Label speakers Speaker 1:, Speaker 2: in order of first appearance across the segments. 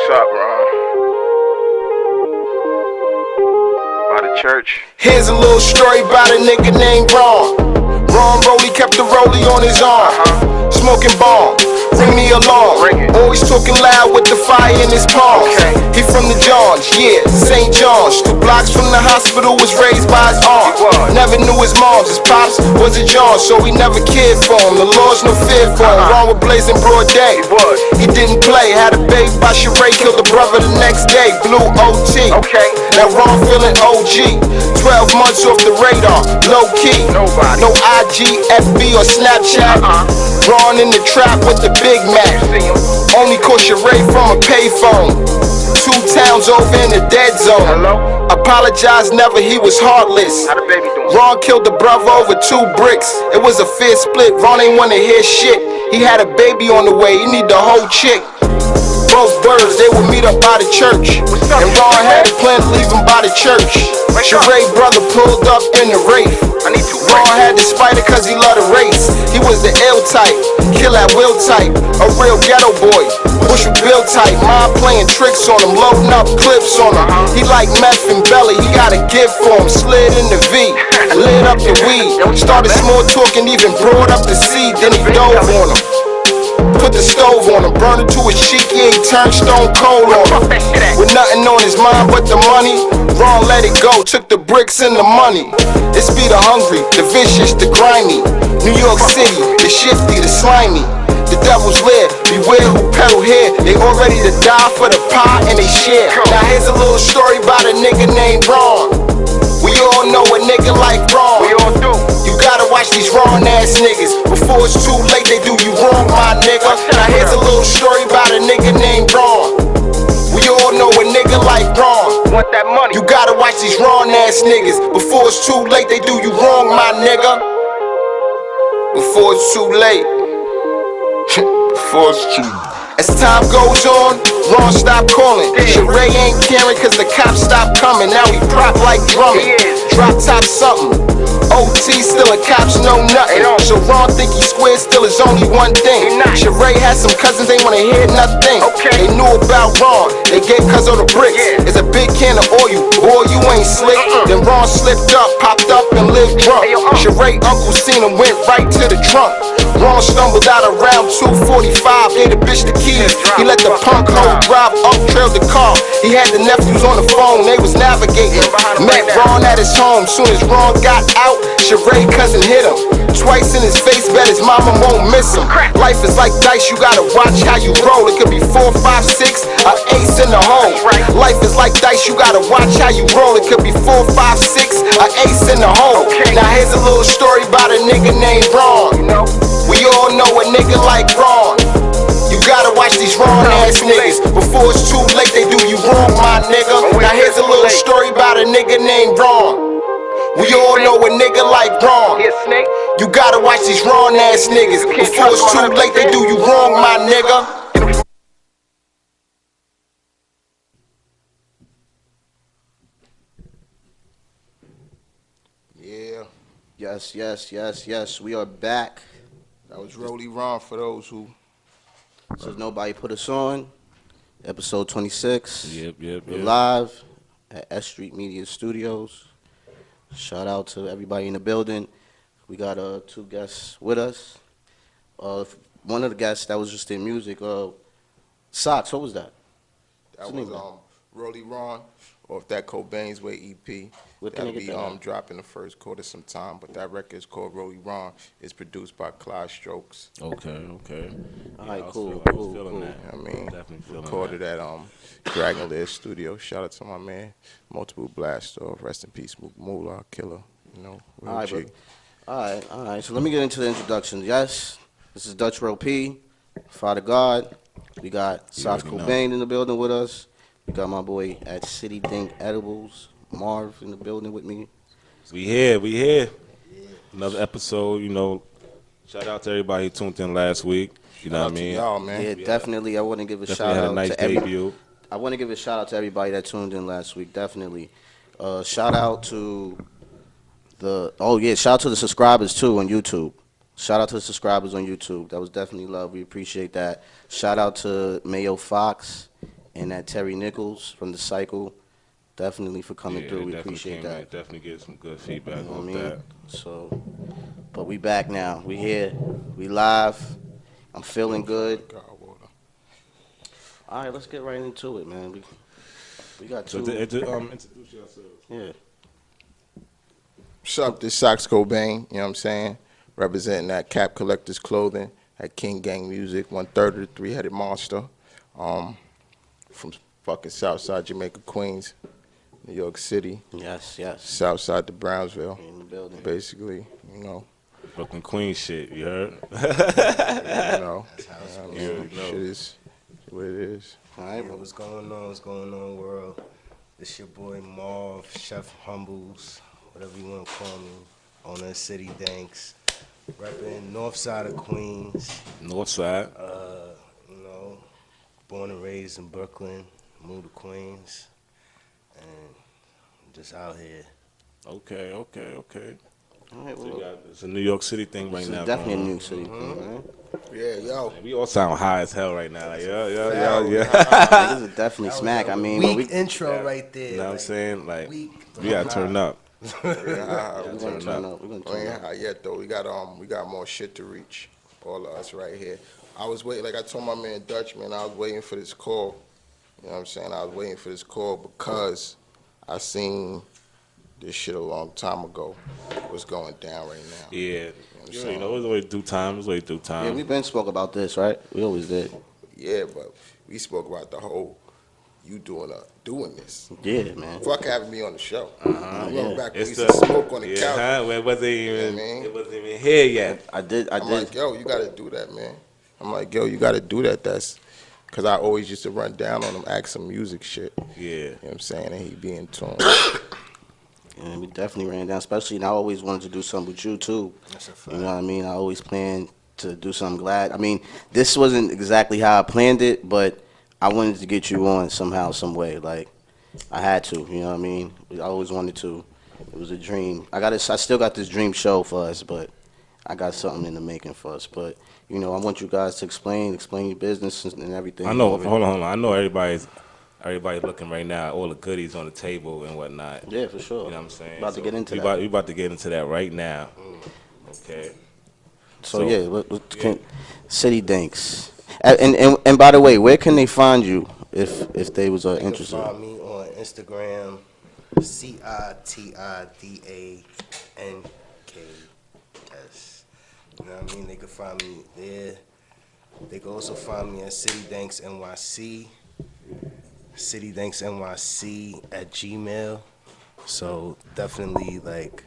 Speaker 1: What's up, Ron? By the church.
Speaker 2: Here's a little story about a nigga named Ron. Ron Rollie kept the rollie on his arm. Smoking bomb, ring me along. Always talking loud with the fire in his palms. He from the Johns, yeah, St. John's. 2 blocks from the hospital, was raised by his aunt. Never knew his moms, his pops was a John, so he never cared for him. The Lord's no fear for him. Ron was blazing broad day. He didn't play, had a baby by Sheree, killed a brother the next day. Blue OT. Now Ron feeling OG. 12 months off the radar, low key. No IG, FB or Snapchat. Ron in the trap with the Big Mac. Only caught Sheree from a payphone. 2 towns over in the dead zone. Apologize never, he was heartless. Ron killed the brother over 2 bricks. It was a fair split, Ron ain't wanna hear shit. He had a baby on the way, he need the whole chick. Both birds, they would meet up by the church. And Ron had a plan to leave him by the church. Sheree brother pulled up in the Wraith. Ron had the spider cause he loved the race. He was the L type, kill at will type. A real ghetto boy, Bushel Bill type. Mom playing tricks on him, loading up clips on him. He like meth and belly, he got a gift for him. Slid in the V, lit up the weed. Started small talking, even brought up the seed. Then he dove on him. Put the stove on him, burned it to his cheek, yeah, he turned stone cold on him. With nothing on his mind but the money, Ron let it go, took the bricks and the money. It's be the hungry, the vicious, the grimy. New York City, the shifty, the slimy. The devil's lair, beware who peddle here. They all ready to die for the pie and they share. Now here's a little story about a nigga named Ron. We all know a nigga like Ron. We all do. You gotta watch these wrong ass niggas before it's too late. They do you wrong, my nigga. Now here's a little story about a nigga named Ron. We all know a nigga like Ron.
Speaker 1: Want that money?
Speaker 2: You gotta watch these wrong ass niggas before it's too late. They do you wrong, my nigga. Before it's too late. Before it's too late. As time goes on, Ron stopped calling. Sheree ain't caring cause the cops stopped coming. Now he prop like drumming. Drop top something. OT still a cops know nothing. So Ron think he square, still is only one thing. Sheree had some cousins, they wanna hear nothing. They knew about Ron, they gave cuz of the bricks. It's a big can of oil, boy you ain't slick. Then Ron slipped up, popped up and lived drunk. Sheree uncle seen him, went right to the trunk. Ron stumbled out around 2:45, gave the bitch the keys. He let the punk hoe drive up, trailed the car. He had the nephews on the phone, they was navigating. Met Ron at his home, soon as Ron got out, Sheree cousin hit him. Twice in his face, bet his mama won't miss him. Life is like dice, you gotta watch how you roll. It could be 4, 5, 6, an ace in the hole. Life is like dice, you gotta watch how you roll. It could be 4, 5, 6, an ace in the hole. Now here's a little story about a nigga named Ron. We all know a nigga like Ron. You gotta watch these wrong ass niggas before it's too late. They do you wrong, my nigga. Now here's a little story about a nigga named Ron. We all know a nigga like Ron. You gotta watch these wrong ass niggas before it's too late. They do you wrong, my nigga. Yeah. Yes. We are back. That was Rollie Ron for those who. So nobody put us on. Episode 26.
Speaker 3: Yep.
Speaker 2: We're live at S.STREET Media Studios. Shout out to everybody in the building. We got 2 guests with us. One of the guests that was just in music. Socks, what was that?
Speaker 4: That was Rollie Ron off that Cobain's Way EP. That'll be dropping the first quarter sometime, but that record is called Rollie Ron. It's produced by Clyde Strokes.
Speaker 3: Okay.
Speaker 2: All right, cool.
Speaker 3: That.
Speaker 4: I mean,
Speaker 3: Definitely
Speaker 4: recorded at Dragon Lair Studio. Shout out to my man, Multiple Blast Off. Rest in peace, Moolah Killer. You know, real G.
Speaker 2: All right. So let me get into the introduction. Yes, this is Dutch Row P, Father God. We got Socks Cobain in the building with us. We got my boy at City Dink Edibles, Marv in the building with me.
Speaker 3: We here. Another episode, shout out to everybody who tuned in last week. You know what I mean?
Speaker 4: Y'all, man.
Speaker 2: Yeah, definitely. I want to give a shout out to everybody. I want to give a shout out to everybody that tuned in last week. Definitely. Shout out to shout out to the subscribers too on YouTube. Shout out to the subscribers on YouTube. That was definitely love. We appreciate that. Shout out to Mayo Fox
Speaker 5: and that Terry Nichols from The Cycle. Definitely for coming through. We appreciate that.
Speaker 3: Definitely get some good feedback
Speaker 5: You know what I
Speaker 3: on
Speaker 5: mean?
Speaker 3: that.
Speaker 5: So, but we back now. We here. We live. I'm feeling good. All right, let's get right into it, man. We got two.
Speaker 3: So introduce yourselves.
Speaker 5: Yeah.
Speaker 4: What's up? This Sox Cobain, you know what I'm saying? Representing that Cap Collectors Clothing, that King Gang Music, 1/3 of the Three-Headed Monster, from fucking Southside Jamaica, Queens, New York City,
Speaker 5: Yes.
Speaker 4: Southside to Brownsville,
Speaker 5: In the building.
Speaker 4: basically, you know.
Speaker 3: Brooklyn Queen shit, you heard?
Speaker 4: You know,
Speaker 3: know.
Speaker 4: shit is what it is.
Speaker 5: All right,
Speaker 6: Yo, what's going on? What's going on, world? This your boy Marv, Chef Humbles, whatever you want to call me, owner of City Danks, repping north side of Queens.
Speaker 3: North side.
Speaker 6: You know, born and raised in Brooklyn, moved to Queens, and I'm just out here.
Speaker 3: Okay.
Speaker 5: All right,
Speaker 3: So
Speaker 5: well,
Speaker 3: it's a New York City thing right
Speaker 5: this
Speaker 3: now.
Speaker 5: is definitely a
Speaker 3: going on.
Speaker 5: New York City thing, man.
Speaker 4: Yeah, yo.
Speaker 3: We all sound high as hell right now. Like, yeah.
Speaker 5: Niggas are definitely smack. I mean,
Speaker 6: Weak intro right there.
Speaker 3: You know what I'm saying? Like,
Speaker 6: weak,
Speaker 3: we gotta turn up.
Speaker 5: we're gonna turn up. We're gonna
Speaker 4: We
Speaker 5: turn
Speaker 4: ain't
Speaker 5: up.
Speaker 4: high yet though. We got more shit to reach. All of us right here. I was waiting, like I told my man Dutch, man, I was waiting for this call. You know what I'm saying? I was waiting for this call because I seen this shit a long time ago. What's going down right now?
Speaker 3: Yeah.
Speaker 4: what I'm
Speaker 3: You
Speaker 4: saying?
Speaker 3: know, it's always due time. It's always due time.
Speaker 5: Yeah, we've been spoke about this, right? We always did.
Speaker 4: Yeah, but we spoke about the whole you doing this.
Speaker 5: Yeah, man.
Speaker 4: Fuck having me on the show.
Speaker 5: yeah.
Speaker 4: Back when we
Speaker 3: It's
Speaker 4: used to smoke on the
Speaker 3: yeah,
Speaker 4: couch.
Speaker 3: huh? Well, it wasn't even.
Speaker 4: Yeah, man.
Speaker 3: It wasn't even here yet.
Speaker 5: I did.
Speaker 4: I'm like, yo, you got to do that, man. I'm like, yo, you got to do that. That's because I always used to run down on him, ask some music shit.
Speaker 3: Yeah.
Speaker 4: You know what I'm saying? And he be in tune.
Speaker 5: And we definitely ran down, especially, and I always wanted to do something with you, too.
Speaker 6: That's a fact.
Speaker 5: You know what I mean? I always planned to do something glad. I mean, this wasn't exactly how I planned it, but I wanted to get you on somehow, some way. Like, I had to, you know what I mean? I always wanted to. It was a dream. I still got this dream show for us, but I got something in the making for us. But, you know, I want you guys to explain your business and everything.
Speaker 3: I know. Hold on. I know everybody's looking right now. All the goodies on the table and whatnot.
Speaker 5: Yeah, for sure.
Speaker 3: You know what I'm saying?
Speaker 5: About to get into that.
Speaker 3: We about to get into that right now. Okay.
Speaker 5: So yeah, City Danks. And by the way, where can they find you if they was
Speaker 6: You can
Speaker 5: interested?
Speaker 6: find me on Instagram, CITIDANKS. You know what I mean? They can find me there. They can also find me at City Danks NYC, citydanksnyc@gmail. So definitely, like,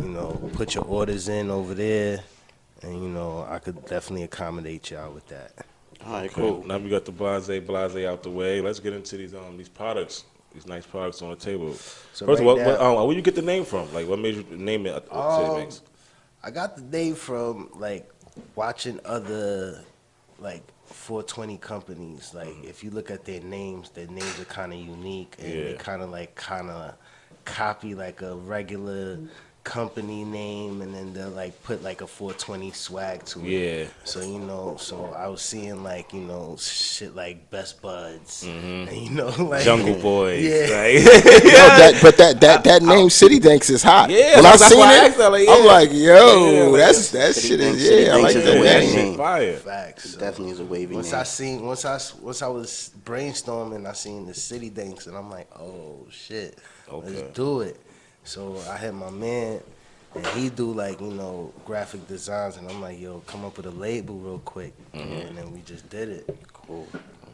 Speaker 6: you know, put your orders in over there, and you know, I could definitely accommodate y'all with that.
Speaker 5: All right,
Speaker 3: Cool.
Speaker 5: cool.
Speaker 3: Now we got the blase out the way. Let's get into these products, these nice products on the table.
Speaker 6: So
Speaker 3: First of
Speaker 6: right
Speaker 3: all,
Speaker 6: now-
Speaker 3: where you get the name from? Like, what made you name it City Danks?
Speaker 6: I got the name from like watching other like 420 companies. Like if you look at their names are kind of unique, and they
Speaker 3: Yeah.
Speaker 6: kind of copy like a regular company name, and then they'll like put like a 420 swag to it.
Speaker 3: Yeah.
Speaker 6: So you know, so I was seeing like, you know, shit like Best Buds,
Speaker 3: Mm-hmm.
Speaker 6: and you know, like
Speaker 3: Jungle Boys.
Speaker 6: Yeah.
Speaker 3: Right?
Speaker 4: That name City Danks is hot.
Speaker 3: Yeah,
Speaker 4: when I
Speaker 3: that's
Speaker 4: seen
Speaker 3: why I
Speaker 4: it,
Speaker 3: asked that, like,
Speaker 4: I'm
Speaker 3: yeah.
Speaker 4: like, yo,
Speaker 3: Yeah, like,
Speaker 4: that
Speaker 5: City
Speaker 4: shit
Speaker 5: Danks,
Speaker 4: is
Speaker 5: City
Speaker 4: I
Speaker 5: Danks
Speaker 4: like
Speaker 5: is
Speaker 4: that.
Speaker 5: a
Speaker 3: that
Speaker 5: wavy
Speaker 3: shit
Speaker 5: name.
Speaker 3: fire.
Speaker 6: Facts.
Speaker 5: It
Speaker 6: So
Speaker 5: definitely is a wavy
Speaker 6: once
Speaker 5: name.
Speaker 6: once I was brainstorming, I seen the City Danks, and I'm like, oh shit,
Speaker 3: Okay.
Speaker 6: let's do it. So I had my man, and he do like, you know, graphic designs, and I'm like, yo, come up with a label real quick, and then we just did it.
Speaker 5: Cool.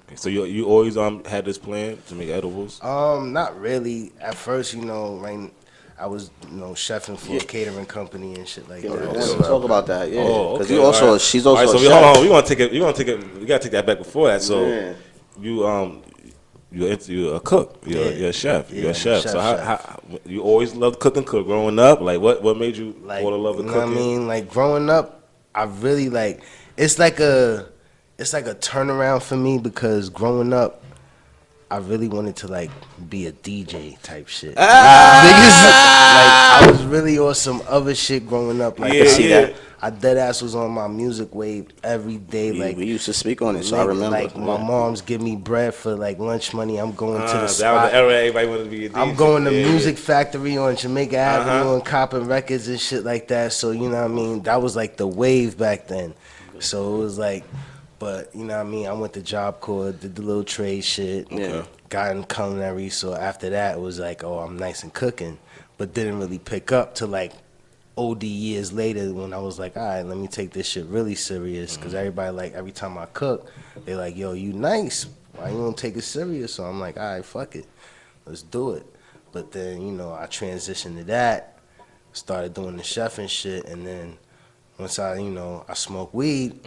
Speaker 3: Okay, so you always had this plan to make edibles?
Speaker 6: Not really. At first, you know, like I was, you know, chefing for a catering company and shit like
Speaker 5: Yeah,
Speaker 6: that.
Speaker 5: let's
Speaker 6: So,
Speaker 5: talk about that. Yeah,
Speaker 3: Oh,
Speaker 5: because
Speaker 3: okay.
Speaker 5: you also
Speaker 3: All right.
Speaker 5: she's
Speaker 3: All
Speaker 5: also
Speaker 3: right, so
Speaker 5: a
Speaker 3: we,
Speaker 5: chef.
Speaker 3: hold on. We gotta take that back before that. So
Speaker 5: Yeah.
Speaker 3: you're a cook. You're a chef.
Speaker 6: Yeah,
Speaker 3: You're a chef.
Speaker 6: chef,
Speaker 3: So
Speaker 6: chef.
Speaker 3: how you always loved cooking growing up? Like what made you
Speaker 6: like,
Speaker 3: fall in love with
Speaker 6: you know
Speaker 3: cooking?
Speaker 6: what I mean? Like growing up, I really like. It's like a turnaround for me, because growing up, I really wanted to like be a DJ type shit. Like I was really on some other shit growing up. Like
Speaker 3: Yeah,
Speaker 5: see that.
Speaker 6: I dead ass was on my music wave every day. Like
Speaker 5: we used to speak on it, so I
Speaker 6: nigga,
Speaker 5: remember.
Speaker 6: like my mom's give me bread for like lunch money. I'm going to the
Speaker 3: That was
Speaker 6: spot.
Speaker 3: the era everybody wanted to be a DJ.
Speaker 6: I'm going to
Speaker 3: Yeah,
Speaker 6: Music Factory on Jamaica
Speaker 3: Uh-huh.
Speaker 6: Avenue and copping records and shit like that. So you know what I mean. That was like the wave back then. So it was like, but you know what I mean. I went to Job Corps, did the little trade shit.
Speaker 5: Yeah.
Speaker 6: Got in culinary. So after that, it was like, oh, I'm nice and cooking, but didn't really pick up till like OD years later when I was like, all right, let me take this shit really serious. Because everybody, like, every time I cook, they like, yo, you nice. Why you don't take it serious? So I'm like, all right, fuck it. Let's do it. But then, you know, I transitioned to that, started doing the chef and shit. And then once I smoked weed,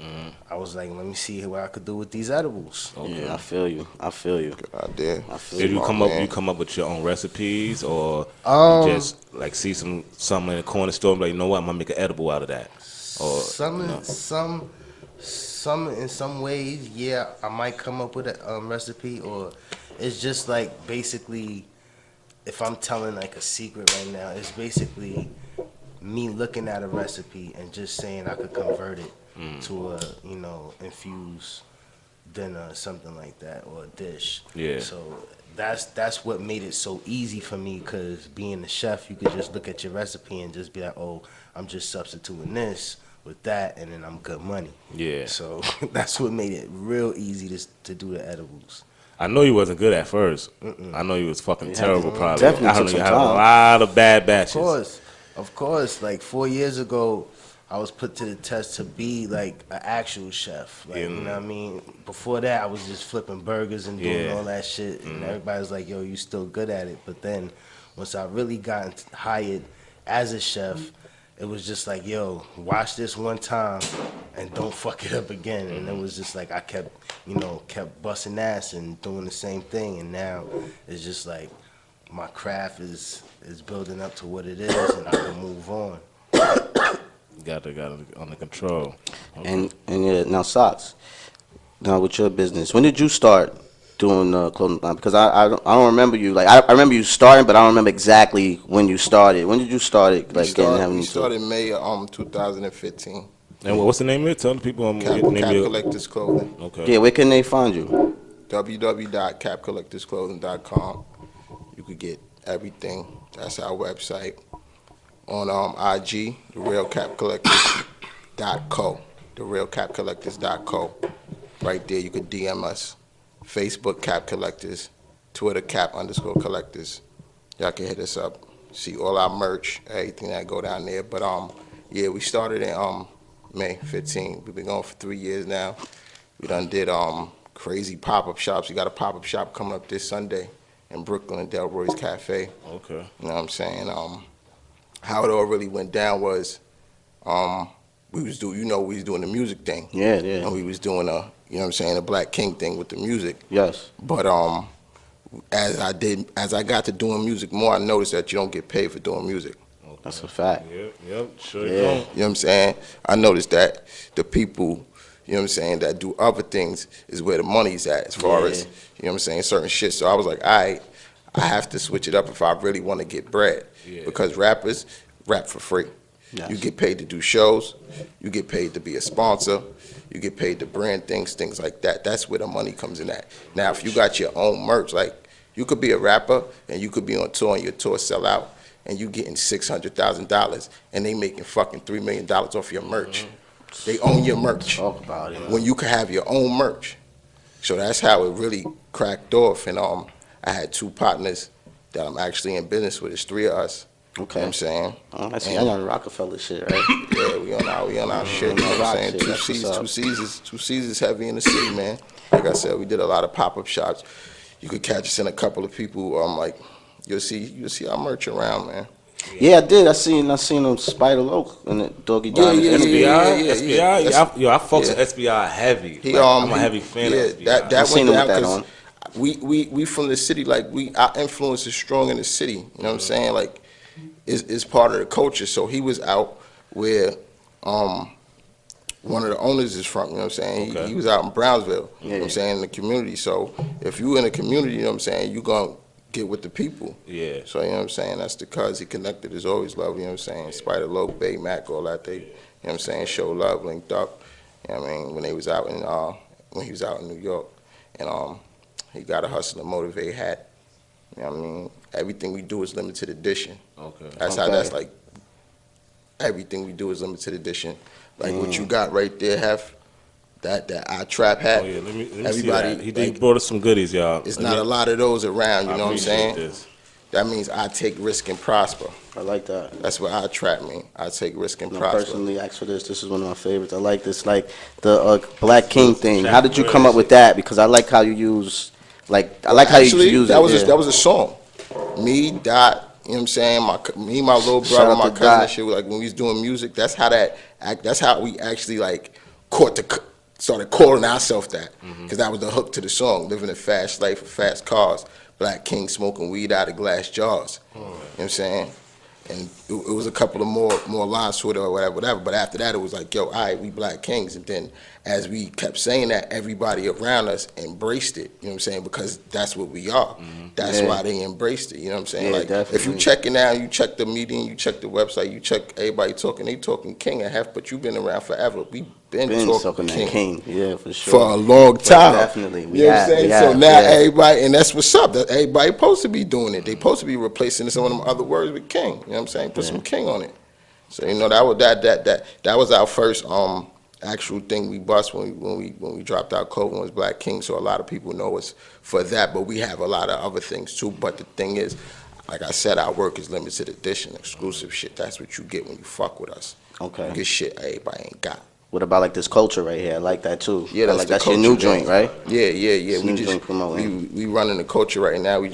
Speaker 6: I was like, let me see what I could do with these edibles.
Speaker 5: Okay. Yeah, I feel you.
Speaker 4: Good idea.
Speaker 5: I feel
Speaker 3: Did
Speaker 5: you.
Speaker 3: you come up with your own recipes, or you just like see something in the corner store and be like, you know what, I'm gonna make an edible out of that? Or
Speaker 6: some in some ways, yeah, I might come up with a recipe, or it's just like basically, if I'm telling like a secret right now, it's basically me looking at a recipe and just saying I could convert it to a infused dinner or something like that, or a dish.
Speaker 3: Yeah.
Speaker 6: So that's what made it so easy for me, because being the chef, you could just look at your recipe and just be like, oh, I'm just substituting this with that, and then I'm good money.
Speaker 3: Yeah.
Speaker 6: So that's what made it real easy to do the edibles.
Speaker 3: I know you wasn't good at first. I know you was fucking terrible. Probably.
Speaker 5: Definitely
Speaker 3: I know
Speaker 5: took
Speaker 3: you
Speaker 5: some
Speaker 3: had a
Speaker 5: time.
Speaker 3: lot of bad batches.
Speaker 6: Of course. Like 4 years ago, I was put to the test to be like an actual chef. Like, you know what I mean? Before that, I was just flipping burgers and doing all that shit. And everybody was like, yo, you still good at it. But then once I really got hired as a chef, it was just like, yo, watch this one time and don't fuck it up again. And it was just like I kept busting ass and doing the same thing. And now it's just like my craft is building up to what it is, and I can move on.
Speaker 3: Got it under control. Okay.
Speaker 5: And yeah, now Socks. Now with your business, when did you start doing clothing line? Because I don't remember you. Like I remember you starting, but I don't remember exactly when you started. When did you start it? Like
Speaker 4: We started May 2015.
Speaker 3: And what's the name of it? Tell the people.
Speaker 4: Cap Collectors Clothing.
Speaker 3: Okay.
Speaker 5: Yeah, where can they find you?
Speaker 4: www.capcollectorsclothing.com. You could get everything. That's our website. On IG, therealcapcollectors.co. Therealcapcollectors.co. Right there, you could DM us. Facebook Cap Collectors, Twitter Cap_Collectors. Y'all can hit us up. See all our merch, everything that go down there. But yeah, we started in May 15. We've been going for 3 years now. We done did crazy pop-up shops. We got a pop-up shop coming up this Sunday in Brooklyn, Delroy's Cafe.
Speaker 3: Okay.
Speaker 4: You know what I'm saying? How it all really went down was we was doing the music thing.
Speaker 5: Yeah.
Speaker 4: And we was doing a Black King thing with the music.
Speaker 5: Yes.
Speaker 4: But as I got to doing music more, I noticed that you don't get paid for doing music.
Speaker 3: Okay.
Speaker 5: That's a fact.
Speaker 3: Yep, sure.
Speaker 5: Yeah.
Speaker 3: You don't.
Speaker 4: You know what I'm saying? I noticed that the people, you know what I'm saying, that do other things is where the money's at as far as, you know what I'm saying, certain shit. So I was like, all right, I have to switch it up if I really want to get bread.
Speaker 3: Yeah.
Speaker 4: Because rappers rap for free.
Speaker 5: Yes.
Speaker 4: You get paid to do shows. You get paid to be a sponsor. You get paid to brand things like that. That's where the money comes in at. Now, if you got your own merch, like you could be a rapper and you could be on tour and your tour sell out and you getting $600,000 and they making fucking $3 million off your merch. They own your merch.
Speaker 5: Talk about it.
Speaker 4: When you can have your own merch. So that's how it really cracked off. And I had 2 partners that I'm actually in business with. It's 3 of us.
Speaker 5: Okay.
Speaker 4: You know what I'm saying?
Speaker 5: I see. I'm on Rockefeller shit, right?
Speaker 4: Yeah, we on our shit. You know what I'm saying?
Speaker 5: Shit, that's what's up.
Speaker 4: Two seasons heavy in the city, man. Like I said, we did a lot of pop-up shops. You could catch us in a couple of people. Like you'll see our merch around, man.
Speaker 5: Yeah, I did. I seen them Spider Loc and the Doggy Dog.
Speaker 3: SBI. I fucks with SBI heavy. I'm a heavy fan of SBI.
Speaker 4: That went down
Speaker 5: because
Speaker 4: we from the city. Like our influence is strong in the city. You know what I'm saying? Like is part of the culture. So he was out where one of the owners is from. You know what I'm saying?
Speaker 3: Okay.
Speaker 4: He was out in Brownsville. You know
Speaker 5: Yeah.
Speaker 4: what I'm saying? In the community. So if you in the community, you know what I'm saying, you gonna get with the people.
Speaker 3: Yeah.
Speaker 4: So you know what I'm saying? That's the cuz he connected is always love. You know what I'm saying? Spider Loc, Bay Mac, all that. They what I'm saying, Show Love linked up, you know what I mean, when he was out in New York. And he got a Hustle and Motivate hat. You know what I mean? Everything we do is limited edition.
Speaker 3: Okay.
Speaker 4: That's like, everything we do is limited edition. Like what you got right there, that I Trap hat.
Speaker 3: Oh yeah, let me
Speaker 4: everybody,
Speaker 3: see that. He
Speaker 4: like,
Speaker 3: brought us some goodies, y'all.
Speaker 4: It's not a lot of those around, you know what I'm saying?
Speaker 3: This.
Speaker 4: That means I take risk and prosper.
Speaker 5: I like that.
Speaker 4: That's what I Trap mean. I take risk and
Speaker 5: No,
Speaker 4: prosper.
Speaker 5: personally, asked for this. This is one of my favorites. I like this, like the Black King thing.
Speaker 3: Jack
Speaker 5: How did you come up with that? Because I like how you use, like, I like how
Speaker 4: Actually,
Speaker 5: you use
Speaker 4: that
Speaker 5: it.
Speaker 4: was
Speaker 5: yeah.
Speaker 4: that was a song. Me, Dot, you know what I'm saying? My little
Speaker 5: Shout
Speaker 4: brother,
Speaker 5: out
Speaker 4: my
Speaker 5: to
Speaker 4: cousin,
Speaker 5: Dot.
Speaker 4: and shit. Like when we was doing music, that's how we actually like started calling ourselves that, because that was the hook to the song. Living a fast life with fast cars, Black King smoking weed out of glass jars. You know what I'm saying? And it was a couple of more lines to it or whatever. But after that, it was like, yo, all right, we Black Kings. And then as we kept saying that, everybody around us embraced it. You know what I'm saying? Because that's what we are. That's
Speaker 5: Yeah.
Speaker 4: why they embraced it. You know what I'm saying?
Speaker 5: Yeah,
Speaker 4: Like if
Speaker 5: definitely.
Speaker 4: you check it now, you check the medium, you check the website, you check everybody talking. They talking King and half, but you've been around forever. We been
Speaker 5: talking
Speaker 4: talking
Speaker 5: that King. Yeah, for sure.
Speaker 4: for a long
Speaker 5: But
Speaker 4: time.
Speaker 5: definitely. We
Speaker 4: You know what I'm
Speaker 5: have,
Speaker 4: saying?
Speaker 5: we
Speaker 4: So
Speaker 5: have,
Speaker 4: now
Speaker 5: yeah.
Speaker 4: everybody, and that's what's up. That everybody supposed to be doing it. They supposed to be replacing some of them other words with King. You know what I'm saying? Put some King on it. So you know that was our first actual thing we bust when we dropped out Clothing was Black King. So a lot of people know us for that, but we have a lot of other things too. But the thing is, like I said, our work is limited edition, exclusive shit. That's what you get when you fuck with us.
Speaker 5: Okay.
Speaker 4: You get shit everybody ain't got.
Speaker 5: What about like this culture right here? I like that too.
Speaker 4: Yeah,
Speaker 5: I like that's your new joint, right?
Speaker 4: Yeah.
Speaker 5: It's
Speaker 4: We
Speaker 5: new
Speaker 4: just
Speaker 5: joint promoting.
Speaker 4: we running the culture right now. We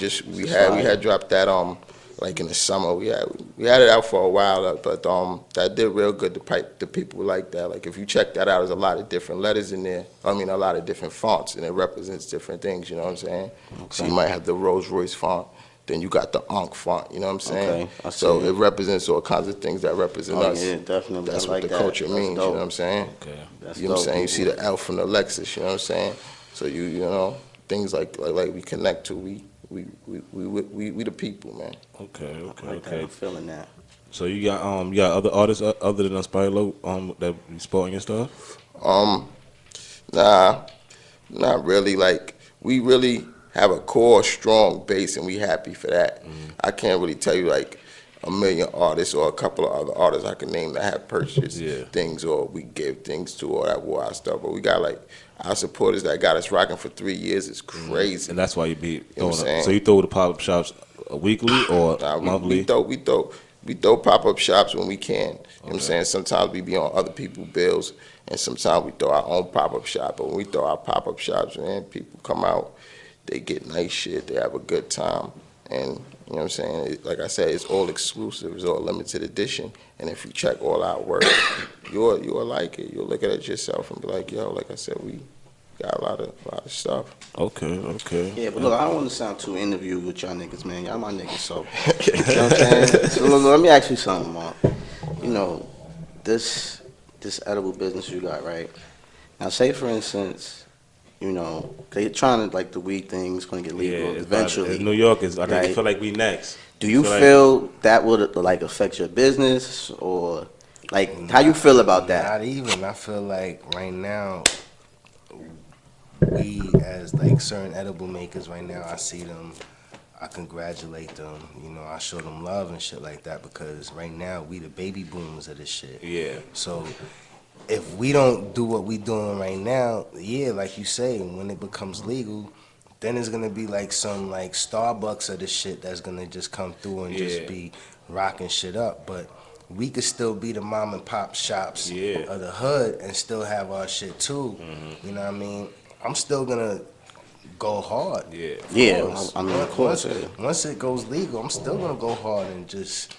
Speaker 4: had dropped that like in the summer. We had it out for a while, but that did real good. The people like that. Like if you check that out, there's a lot of different letters in there. I mean, a lot of different fonts, and it represents different things. You know what I'm saying? So you might have the Rolls Royce font. Then you got the Ankh font, you know what I'm saying?
Speaker 5: Okay, I see
Speaker 4: so
Speaker 5: it.
Speaker 4: it represents all kinds of things that represent
Speaker 5: Oh,
Speaker 4: us.
Speaker 5: yeah, definitely.
Speaker 4: That's
Speaker 5: I
Speaker 4: what
Speaker 5: like
Speaker 4: the
Speaker 5: that.
Speaker 4: culture
Speaker 5: That's
Speaker 4: means, you know
Speaker 5: dope.
Speaker 4: what I'm saying?
Speaker 3: Okay.
Speaker 5: That's
Speaker 4: You know what I'm
Speaker 5: dope.
Speaker 4: saying? You see the L from the Lexus, you know what I'm saying? So you know, things like we connect to, we the people, man.
Speaker 3: Okay.
Speaker 5: Like that. I'm feeling that.
Speaker 3: So you got other artists other than Inspire that you supporting your stuff?
Speaker 4: Nah, not really. Like we really have a core strong base, and we happy for that. I can't really tell you like a million artists or a couple of other artists I can name that have purchased things or we give things to or that wore our stuff. But we got like our supporters that got us rocking for 3 years is crazy.
Speaker 3: And that's why you be
Speaker 4: You know
Speaker 3: throwing
Speaker 4: what I'm
Speaker 3: up.
Speaker 4: saying?
Speaker 3: So you throw the pop-up shops weekly or monthly?
Speaker 4: We throw pop-up shops when we can. You know what I'm saying? Sometimes we be on other people's bills, and sometimes we throw our own pop-up shop. But when we throw our pop-up shops, man, people come out, they get nice shit, they have a good time. And, you know what I'm saying? Like I said, it's all exclusive, it's all limited edition. And if you check all our work, you'll like it. You'll look at it yourself and be like, yo, like I said, we got a lot of stuff.
Speaker 3: Okay.
Speaker 5: Yeah, but look, I don't want to sound too interviewed with y'all niggas, man. Y'all my niggas, so. You know what I'm saying? So look, let me ask you something, Mark. You know, this edible business you got, right? Now, say, for instance, you know, they're trying to, like, the weed thing's going to get legal eventually.
Speaker 3: New York is, I think,
Speaker 5: right?
Speaker 3: you feel like we next.
Speaker 5: Do you feel that would, like, affect your business? Or, like, how you feel about that?
Speaker 6: Not even. I feel like right now, we as, like, certain edible makers right now, I see them, I congratulate them, you know, I show them love and shit like that because right now, we the baby boomers of this shit.
Speaker 3: Yeah.
Speaker 6: So if we don't do what we doing right now, yeah, like you say, when it becomes legal, then it's gonna be like some like Starbucks of this shit that's gonna just come through and just be rocking shit up. But we could still be the mom and pop shops of the hood and still have our shit too. You know what I mean? I'm still gonna go hard.
Speaker 5: Yeah, I mean, of course.
Speaker 6: Once it goes legal, I'm still gonna go hard and just,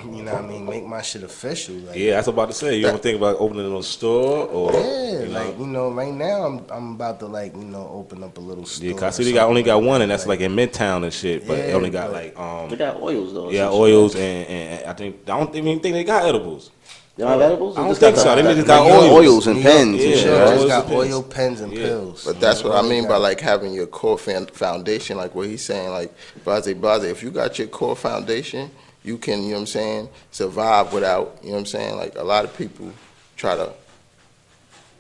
Speaker 6: you know what I mean, make my shit official. Like,
Speaker 3: yeah, I was about to say, you don't think about opening a store or?
Speaker 6: Yeah, like, you know, right now I'm about to, like, you know, open up a little store.
Speaker 3: Yeah, 'cause I see they only got one, and that's like in Midtown and shit. But they only got like
Speaker 5: They got oils though.
Speaker 3: Yeah, oils and I don't even think they got edibles.
Speaker 5: They don't have edibles?
Speaker 3: I don't think so. They just got
Speaker 5: oils and pens.
Speaker 3: Yeah,
Speaker 5: and shit,
Speaker 6: They
Speaker 5: right?
Speaker 6: just got oil, pens, and pills.
Speaker 4: But that's what I mean by like having your core foundation, like what he's saying, like blase. If you got your core foundation, you can, you know what I'm saying, survive without, you know what I'm saying, like a lot of people try to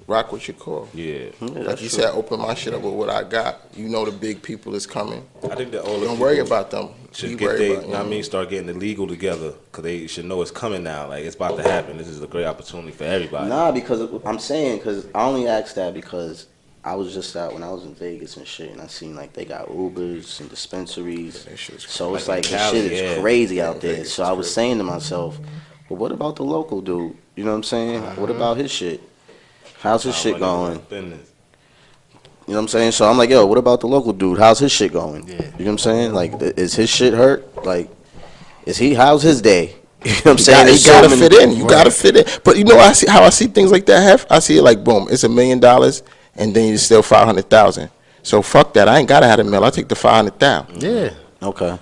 Speaker 4: rock what you call.
Speaker 3: Yeah.
Speaker 4: Like you said, open my shit up with what I got. You know the big people is coming.
Speaker 3: I think that all the
Speaker 4: Don't worry
Speaker 3: people
Speaker 4: about them.
Speaker 3: should
Speaker 4: Be
Speaker 3: get
Speaker 4: worried
Speaker 3: they,
Speaker 4: about,
Speaker 3: you know what I mean, start getting the legal together because they should know it's coming now. Like it's about to happen. This is a great opportunity for everybody.
Speaker 5: Nah, because I'm saying, because I only asked that because I was just out when I was in Vegas and shit, and I seen like they got Ubers and dispensaries. So it's like the shit is crazy out there. So I was saying to myself, well, what about the local dude? You know what I'm saying? What about his shit? How's his shit going? You know what I'm saying? So I'm like, yo, what about the local dude? How's his shit going? Yeah. You know what I'm saying? Like, is his shit hurt? Like, how's his day? You know what I'm saying?
Speaker 4: You gotta fit in. You gotta fit in. But you know how I see things like that, Hef? I see it like, boom, it's $1 million, and then you still 500,000. So fuck that. I ain't gotta have a mill. I take the 500,000.
Speaker 6: Yeah.
Speaker 5: Okay.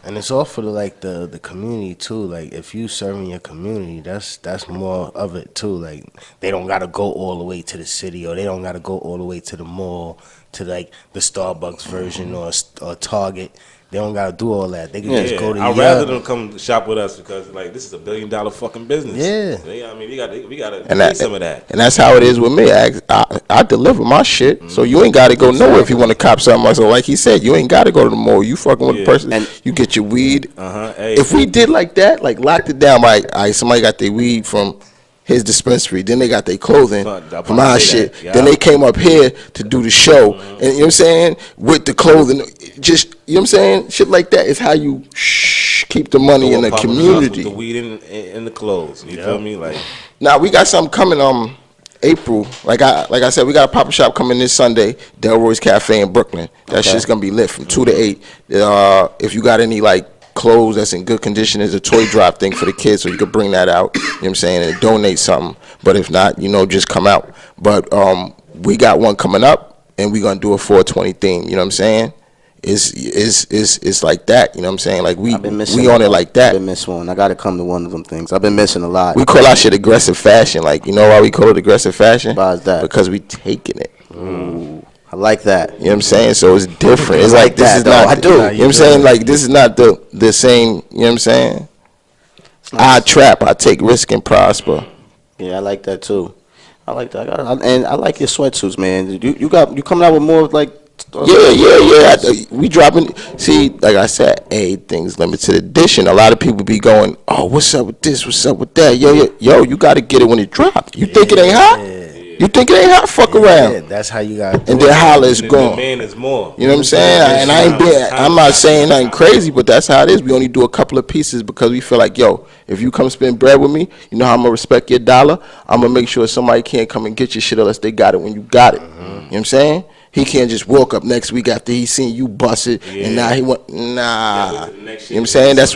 Speaker 6: And it's all for the community too. Like if you serving your community, that's more of it too. Like they don't gotta go all the way to the city, or they don't gotta go all the way to the mall, to like the Starbucks version or Target. They don't gotta do all that. They can just go to.
Speaker 3: I'd rather them come shop with us because like this is a $1 billion fucking business.
Speaker 6: Yeah.
Speaker 3: I mean, we gotta need some of that.
Speaker 4: And that's how it is with me. I deliver my shit, so you ain't gotta go nowhere if you want to cop something. So like he said, you ain't gotta go to the mall. You fucking with the person, and you get your weed.
Speaker 3: Hey.
Speaker 4: If we did like that, like locked it down, like somebody got their weed from his dispensary, then they got their clothing from our shit. Then they came up here to do the show, and you know what I'm saying, with the clothing, just you know what I'm saying, shit like that is how you keep the money in the community.
Speaker 3: With the weed in the clothes, you feel me? Like
Speaker 4: now we got something coming April. Like I said, we got a pop-up shop coming this Sunday, Delroy's Cafe in Brooklyn. That shit's gonna be lit from 2 to 8. If you got any like clothes that's in good condition, is a toy drop thing for the kids, so you could bring that out, you know what I'm saying, and donate something. But if not, just come out. But we got one coming up, and we're gonna do a 420 theme, you know what I'm saying? It's like that, you know what I'm saying? Like we on it like that.
Speaker 5: I've been missing one. I gotta come to one of them things. I've been missing a lot.
Speaker 4: We call our shit aggressive fashion. Like, you know why we call it aggressive fashion?
Speaker 5: Why is that?
Speaker 4: Because we taking it.
Speaker 5: Ooh. I like that.
Speaker 4: You know what I'm saying? So it's different. It's like this is not.
Speaker 5: I do.
Speaker 4: You know what I'm saying? Like this is not the same. You know what I'm saying? I trap. I take risk and prosper.
Speaker 5: Yeah, I like that too. I like that. And I like your sweatsuits, man. You coming out with more like.
Speaker 4: Yeah. We dropping. See, like I said, everything's limited edition. A lot of people be going, "Oh, what's up with this? What's up with that?" Yo, you got to get it when it drops. You think it ain't hot? You think it ain't hot? Fuck around.
Speaker 6: Yeah, that's how you got.
Speaker 4: And then holla is gone.
Speaker 3: The demand is more.
Speaker 4: You know what I'm saying? And I'm not saying nothing crazy, but that's how it is. We only do a couple of pieces because we feel like, yo, if you come spend bread with me, you know how I'm gonna respect your dollar. I'm gonna make sure somebody can't come and get your shit unless they got it when you got it. You know what I'm saying? He can't just walk up next week after he seen you bust it, and now he want nah. You know what I'm saying? That's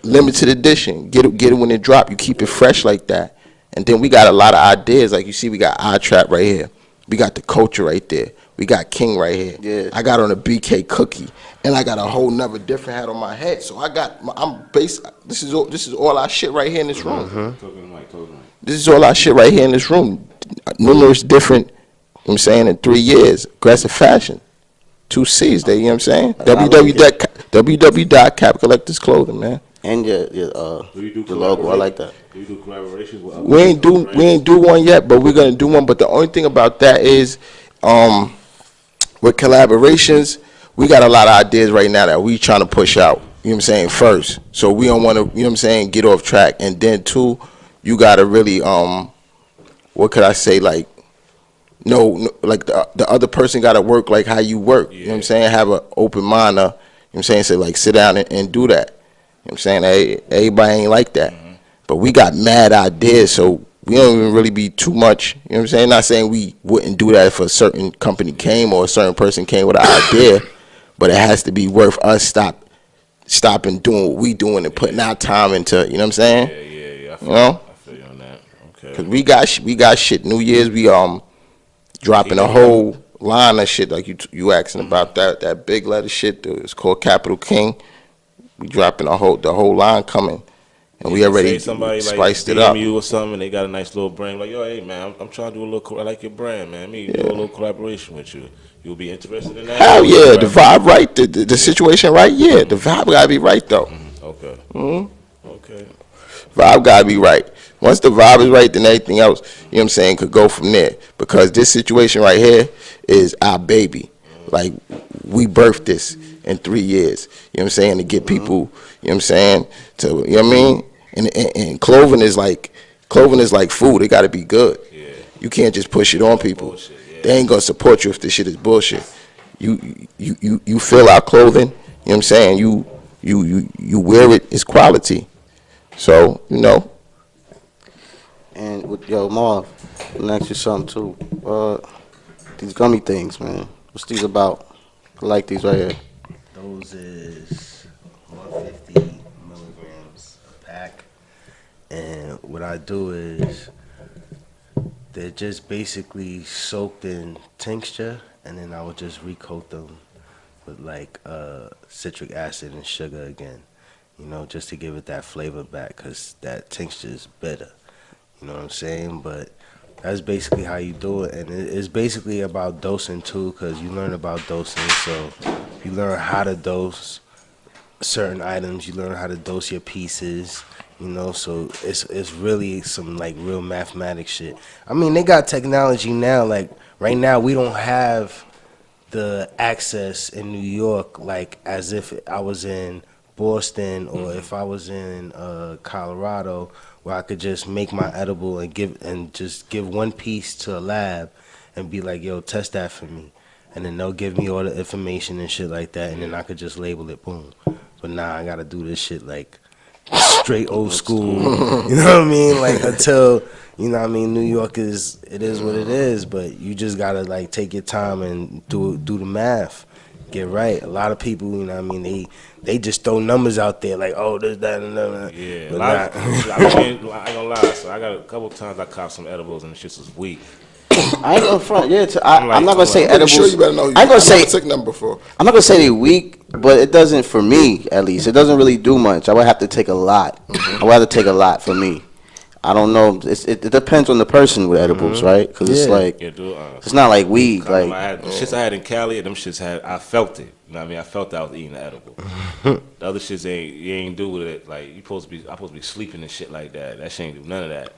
Speaker 4: limited edition. Get it when it drop. You keep it fresh like that. And then we got a lot of ideas. Like you see, we got iTrap right here. We got the culture right there. We got King right here.
Speaker 5: Yeah.
Speaker 4: I got on a BK cookie, and I got a whole nother different hat on my head. So I'm based. This is all our shit right here in this room. This is all our shit right here in this room. Numerous different. You know what I'm saying, in 3 years, aggressive fashion. 2 C's there. You know what I'm saying? www.Cap Collectors Clothing, man.
Speaker 5: And your logo, I like that.
Speaker 3: Do you do collaborations with
Speaker 4: We ain't do one yet, but we're gonna do one. But the only thing about that is, with collaborations, we got a lot of ideas right now that we trying to push out. You know what I'm saying? First, so we don't want to, you know what I'm saying, get off track. And then 2, you gotta really, what could I say, like, no, like the other person gotta work like how you work. You know what I'm saying? Have an open mind. You know what I'm saying? So like, sit down and do that. You know what I'm saying? Everybody ain't like that. But we got mad ideas, so we don't even really be too much. You know what I'm saying? Not saying we wouldn't do that if a certain company came or a certain person came with an idea, but it has to be worth us stopping doing what we doing and putting our time into, you know what I'm saying?
Speaker 3: Yeah. I feel you on that. Okay.
Speaker 4: Cause we got shit. New Year's we dropping a whole line of shit like you asking about that big letter shit. It's called Capital King. We dropping the whole line coming, and we already spiced it up.
Speaker 3: N.B.P.U.O or something, and they got a nice little brand. Like, yo, hey man, I'm trying to do a little. I like your brand, man. Do a little collaboration with you. You'll be interested in that?
Speaker 4: Hell yeah, the vibe right, the situation right. Yeah, the vibe gotta be right though.
Speaker 3: Okay.
Speaker 4: Okay. Vibe gotta be right. Once the vibe is right, then everything else, you know what I'm saying, could go from there. Because this situation right here is our baby. Like, we birthed this in 3 years. You know what I'm saying? To get people, you know what I'm saying, to, you know what I mean? And clothing is like food. It got to be good. Yeah. You can't just push it on people. Bullshit, yeah. They ain't going to support you if this shit is bullshit. You feel our clothing, you know what I'm saying? You wear it, it's quality. So, you know.
Speaker 5: And with Marv, let me ask you something too. These gummy things, man. What's these about? I like these right here.
Speaker 6: Those is 150 milligrams a pack. And what I do is they're just basically soaked in tincture, and then I would just recoat them with like citric acid and sugar again, you know, just to give it that flavor back, because that tincture is bitter, you know what I'm saying? But that's basically how you do it, and it's basically about dosing too, because you learn about dosing, so you learn how to dose certain items, you learn how to dose your pieces, you know, so it's really some like real mathematics shit. I mean, they got technology now, like right now we don't have the access in New York like as if I was in Boston or if I was in Colorado, where I could just make my edible and just give one piece to a lab and be like, yo, test that for me. And then they'll give me all the information and shit like that, and then I could just label it, boom. But now I gotta do this shit like straight old school, you know what I mean? Like until, you know what I mean, New York is what it is, but you just gotta like take your time and do the math, get right. A lot of people, you know what I mean, they just throw numbers out there like, oh, this, that, and that.
Speaker 3: Yeah, I ain't gonna lie. So I got a couple times I caught some edibles and the shit was weak.
Speaker 5: I ain't gonna front. Yeah, I'm not gonna say edibles.
Speaker 4: Sure, you better know.
Speaker 5: I ain't gonna say
Speaker 4: took them before.
Speaker 5: I'm not gonna say they weak, but it doesn't, for me at least. It doesn't really do much. I would have to take a lot. I would have to take a lot for me. I don't know. It depends on the person with edibles, right? Because it's like it's not like weed. Like
Speaker 3: the shits I had in Cali, them shits I felt it. You know what I mean? I felt I was eating the edible. The other shits you ain't do with it. Like I'm supposed to be sleeping and shit like that. That shit ain't do none of that.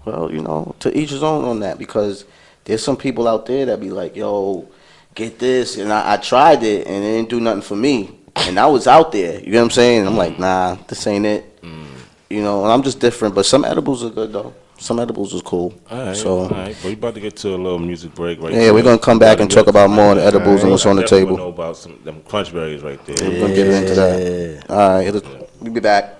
Speaker 5: Well, you know, to each his own on that, because there's some people out there that be like, yo, get this, and I tried it and it didn't do nothing for me, and I was out there, you know what I'm saying? And I'm like, nah, this ain't it, you know. And I'm just different, but some edibles are good though. Some edibles is cool.
Speaker 3: All right,
Speaker 5: so,
Speaker 3: all right. Well, we about to get to a little music break right
Speaker 5: yeah, we're gonna come back and talk about more of the edibles and what's on the table.
Speaker 3: Know about some them crunch berries right there.
Speaker 5: We're gonna get into that. All right, we'll be back.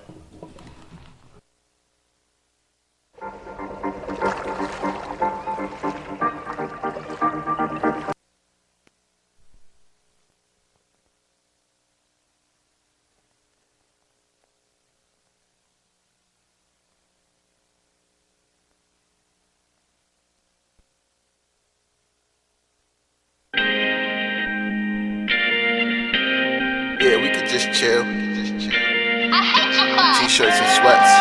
Speaker 4: Yeah, we could just chill. T-shirts and sweats.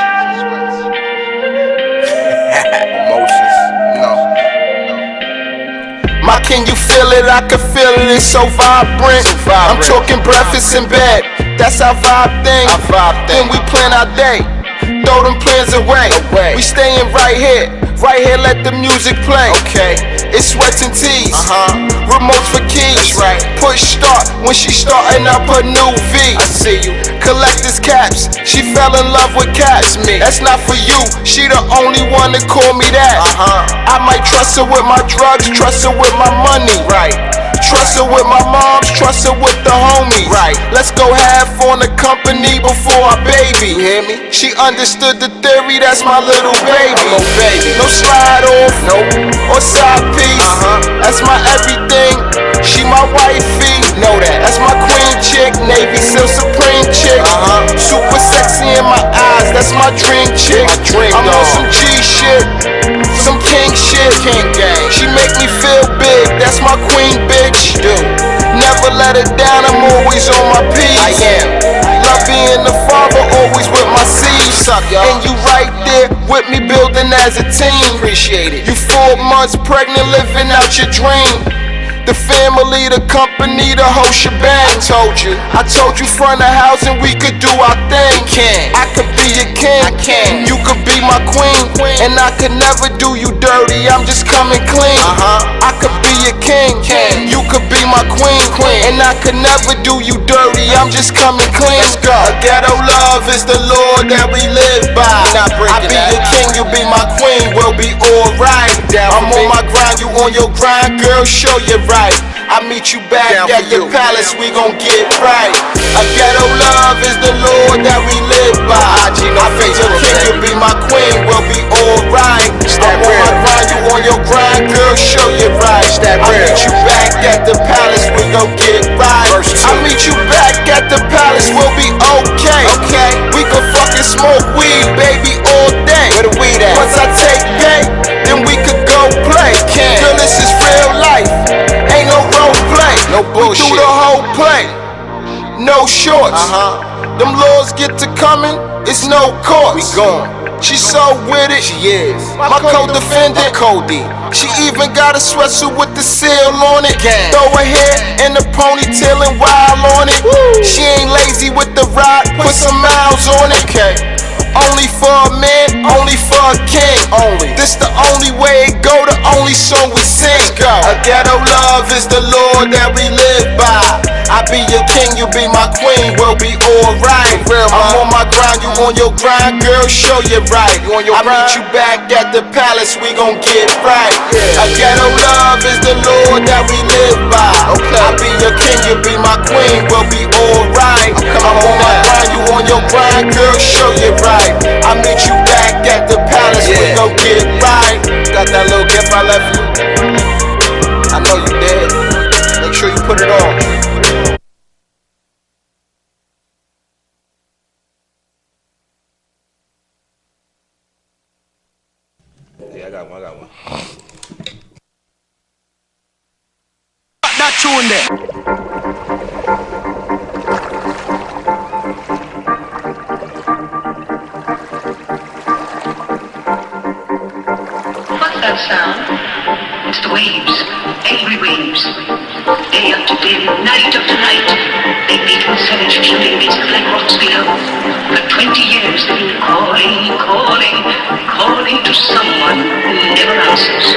Speaker 4: Emotions, you know. Ma, can you feel it? I can feel it. It's so vibrant. I'm talking breakfast in bed. That's our vibe thing. Then we plan our day. Throw them plans away. We staying right here. Right here, let the music play. Okay, it's sweats and tees. Remotes for keys. That's right. Push start when she starting up her new V. I see you. Collector's caps. She fell in love with cats. Me. That's not for you. She the only one to call me that. I might trust her with my drugs. Trust her with my money. Right. Trust her with my moms, trust her with the homies. Right. Let's go half on the company before our baby. You hear me? She understood the theory, that's my little baby. No slide off, or side piece. That's my everything. She my wifey. Know that. That's my queen chick, Navy SEAL Supreme chick. Super sexy in my eyes, that's my dream chick. I'm on some G shit, some king shit. King gang. She make me feel big, that's my queen bitch. Never let it down, I'm always on my P's. I am. Love being the father, always with my seeds. And you right there with me building as a team. Appreciate it. You 4 months pregnant, living out your dream.
Speaker 2: The family, the company, the whole shebang. I told you front of house and we could do our thing. I could be your king, you could be my queen, and I could never do you dirty, I'm just coming clean. I could be your king, you could be my queen, and I could never do you dirty, I'm just coming clean. A ghetto love is the law that we live by. I be your king, you be my queen, we'll be alright. I'm on my grind, you on your grind, girl, show you right. I meet you back at the palace, we gon' get right. A ghetto love is the law that we live by. I be your king, you be my queen, we'll be alright. I'm on my grind, you on your grind, girl, show you right. I meet you back at the palace, we gon' get right. I meet you back at the palace, we'll be okay. We can fucking smoke weed, baby, all day. Where the weed at? Once I take pay, then we could go play. Girl, this is real life, ain't no role play. No bullshit. We do the whole play, no shorts. Them laws get to coming, it's no course. We gone. She so with it, she is. My co-defendant, Cody. She even got a sweatsuit with the seal on it. Throw her hair in a ponytail and wild on it. She ain't lazy with the ride, put some miles on it. Only for a man, only for a king. This the only way it go, the only song we sing. A ghetto love is the law that we live by. I be your king, you be my queen, we'll be alright. I'm on my grind, you on your grind, girl, show you right. I meet you back at the palace, we gon' get right. A ghetto love is the law that we live by. I be your king, you be my queen, we'll be alright. I'm on my grind, you on your grind, girl, show you right. I meet you back at the palace, we gon' get right. Got that little gift I left you? I know you did. Make sure you put it on.
Speaker 3: Yeah, I got one.
Speaker 2: That tune there.
Speaker 7: What's that sound? It's the waves, angry waves. Day after day, night after night, they beat with savage fury against the black rocks below. For 20 years they've been calling to someone who never answers.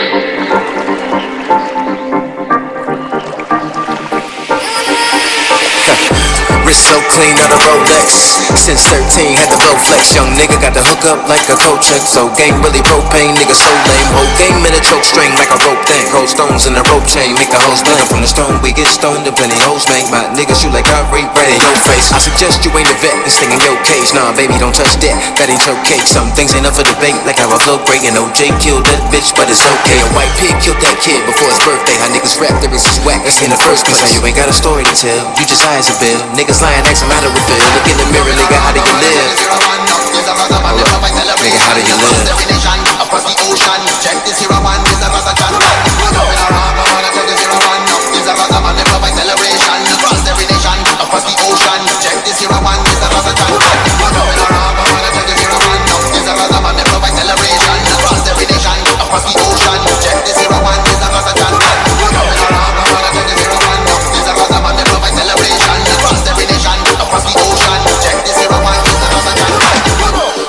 Speaker 8: Wrist so clean, not a Rolex. Since 13, had the blow flex. Young nigga got the hook up like a coat check. So gang really propane, nigga so lame. Whole game in a choke string like a rope thing. Cold stones in a rope chain, make the hoes bang. From the stone we get stoned and plenty hoes make. My niggas shoot like Kyrie, right in your face. I suggest you ain't a vet and sting in your cage. Nah, baby, don't touch that, that ain't your cake. Some things ain't up for debate, like how I flow great. And OJ killed that bitch, but it's okay. A white pig killed that kid before his birthday. How niggas rap, there is his whack, that's in the first place. How you ain't got a story to tell, you just high as a bill. Niggas lying, ask him how to reveal. Look in the mirror, nigga, how do you live? Nigga, how do you live? Across the ocean, check this here one, this a Rastaman. Going around, I wanna check this here one. This a Rastaman, they provide celebration. Across every nation, across the ocean, check this here one, this a Rastaman. Going around, I wanna check this here one. This a Rastaman, they provide celebration. Across every nation, across the ocean, check this here one, this a Rastaman. Going around, I wanna check this here one. This a Rastaman, they provide celebration. Across every nation, across the ocean, check this here one, this a Rastaman.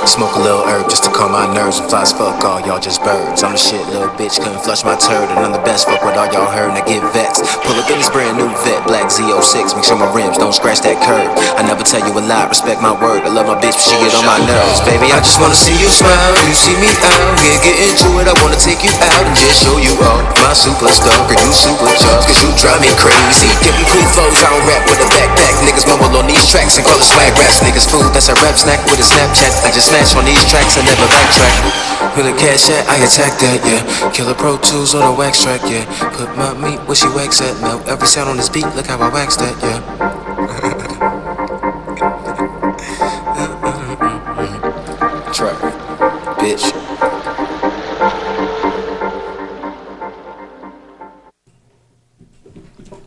Speaker 8: Smoke a little herb just to calm my nerves and fly as fuck, all y'all just birds. I'm the shit, little bitch, couldn't flush my turd. And I'm the best, fuck what all y'all heard, and I get vexed. Pull up in this brand new vet, black Z06, make sure my rims don't scratch that curb. I never tell you a lie, respect my word. I love my bitch, but she get on my nerves. Baby, I just wanna see you smile, you see me out here, get into it. I wanna take you out and just show you all my superstar. Cause you supercharged, cause you drive me crazy. Give me cool flows, I don't rap with a backpack. Niggas mumble on these tracks and call it swag raps. Niggas food, that's a rap snack with a Snapchat. I just smash on these tracks and never backtrack. With a cash at, I attack that, yeah. Killer Pro Tools on a wax track, yeah. Put my meat where she wax at, melt every sound on this beat, look how I wax that, yeah. Track, bitch.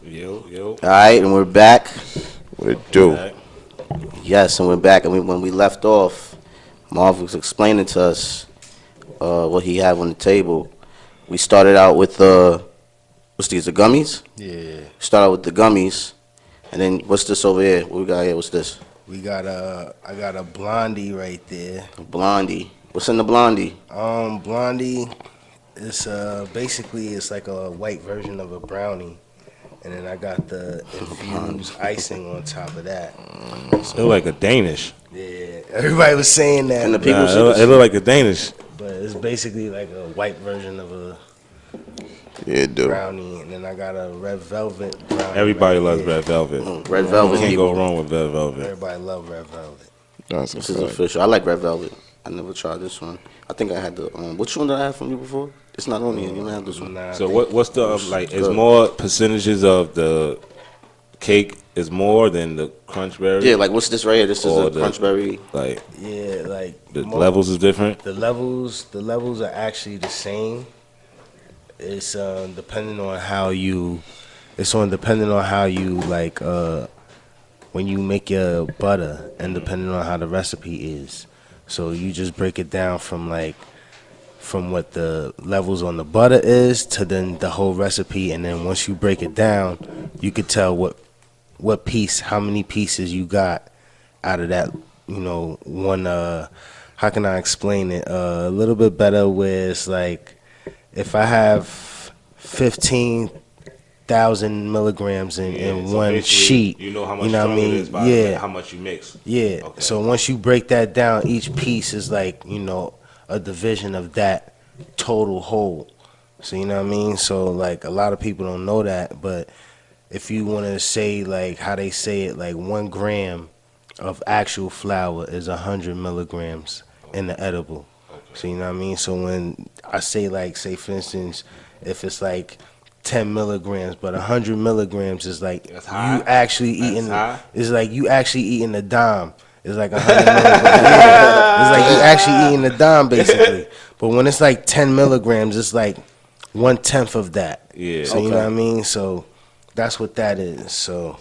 Speaker 3: Yo.
Speaker 5: Alright, and we're back.
Speaker 4: What it do?
Speaker 5: Yes, and we're back. And when we left off, Marv was explaining to us what he had on the table. We started out with What's these? The gummies?
Speaker 6: Yeah.
Speaker 5: Start out with the gummies, and then what's this over here? What we got here? What's this?
Speaker 6: I got a blondie right there.
Speaker 5: Blondie. What's in the blondie?
Speaker 6: Blondie is basically it's like a white version of a brownie. And then I got the infused icing on top of that.
Speaker 3: It look like a Danish.
Speaker 6: Yeah, everybody was saying that.
Speaker 5: And the people
Speaker 3: it look like a Danish.
Speaker 6: But it's basically like a white version of a
Speaker 4: dude.
Speaker 6: brownie. And then I got a red velvet brownie.
Speaker 3: Everybody loves red velvet.
Speaker 5: Red velvet.
Speaker 3: You can't
Speaker 5: people.
Speaker 3: go wrong with red velvet.
Speaker 6: Everybody love red velvet.
Speaker 4: That's
Speaker 5: This is official. I like red velvet. I never tried this one. I think I had the which one did I have from you before? It's not on here. You don't have this one.
Speaker 6: Nah,
Speaker 3: So what's the like? Is more percentages of the cake is more than the crunch berry?
Speaker 5: Yeah, like what's this right here? This is
Speaker 3: Or
Speaker 5: the crunch berry.
Speaker 3: Like
Speaker 6: yeah, like
Speaker 3: the levels is different.
Speaker 6: The levels are actually the same. It's depending on how you. It's depending on how you like when you make your butter, and depending on how the recipe is. So you just break it down from what the levels on the butter is to then the whole recipe, and then once you break it down, you could tell what piece, how many pieces you got out of that. You know, one. How can I explain it? A little bit better. Where it's like, if I have 15,000 milligrams in
Speaker 3: so
Speaker 6: one
Speaker 3: basically,
Speaker 6: sheet,
Speaker 3: you know how much
Speaker 6: you know what I
Speaker 3: stronger it
Speaker 6: mean?
Speaker 3: is by
Speaker 6: Yeah.
Speaker 3: how much you mix.
Speaker 6: Yeah.
Speaker 3: Okay.
Speaker 6: So once you break that down, each piece is like, you know, a division of that total whole. So you know what I mean? So like a lot of people don't know that, but if you want to say like how they say it, like 1 gram of actual flour is 100 milligrams in the edible. So you know what I mean? So when I say like, say for instance, if it's like 10 milligrams, but 100 milligrams is like
Speaker 3: That's
Speaker 6: you
Speaker 3: high?
Speaker 6: actually eating.
Speaker 3: high?
Speaker 6: It's like you actually eating a dime. It's like 100 milligrams. Yeah. It's like you actually eating a dime basically. But when it's like 10 milligrams, it's like 1/10 of that.
Speaker 3: Yeah.
Speaker 6: So you know what I mean? So that's what that is. So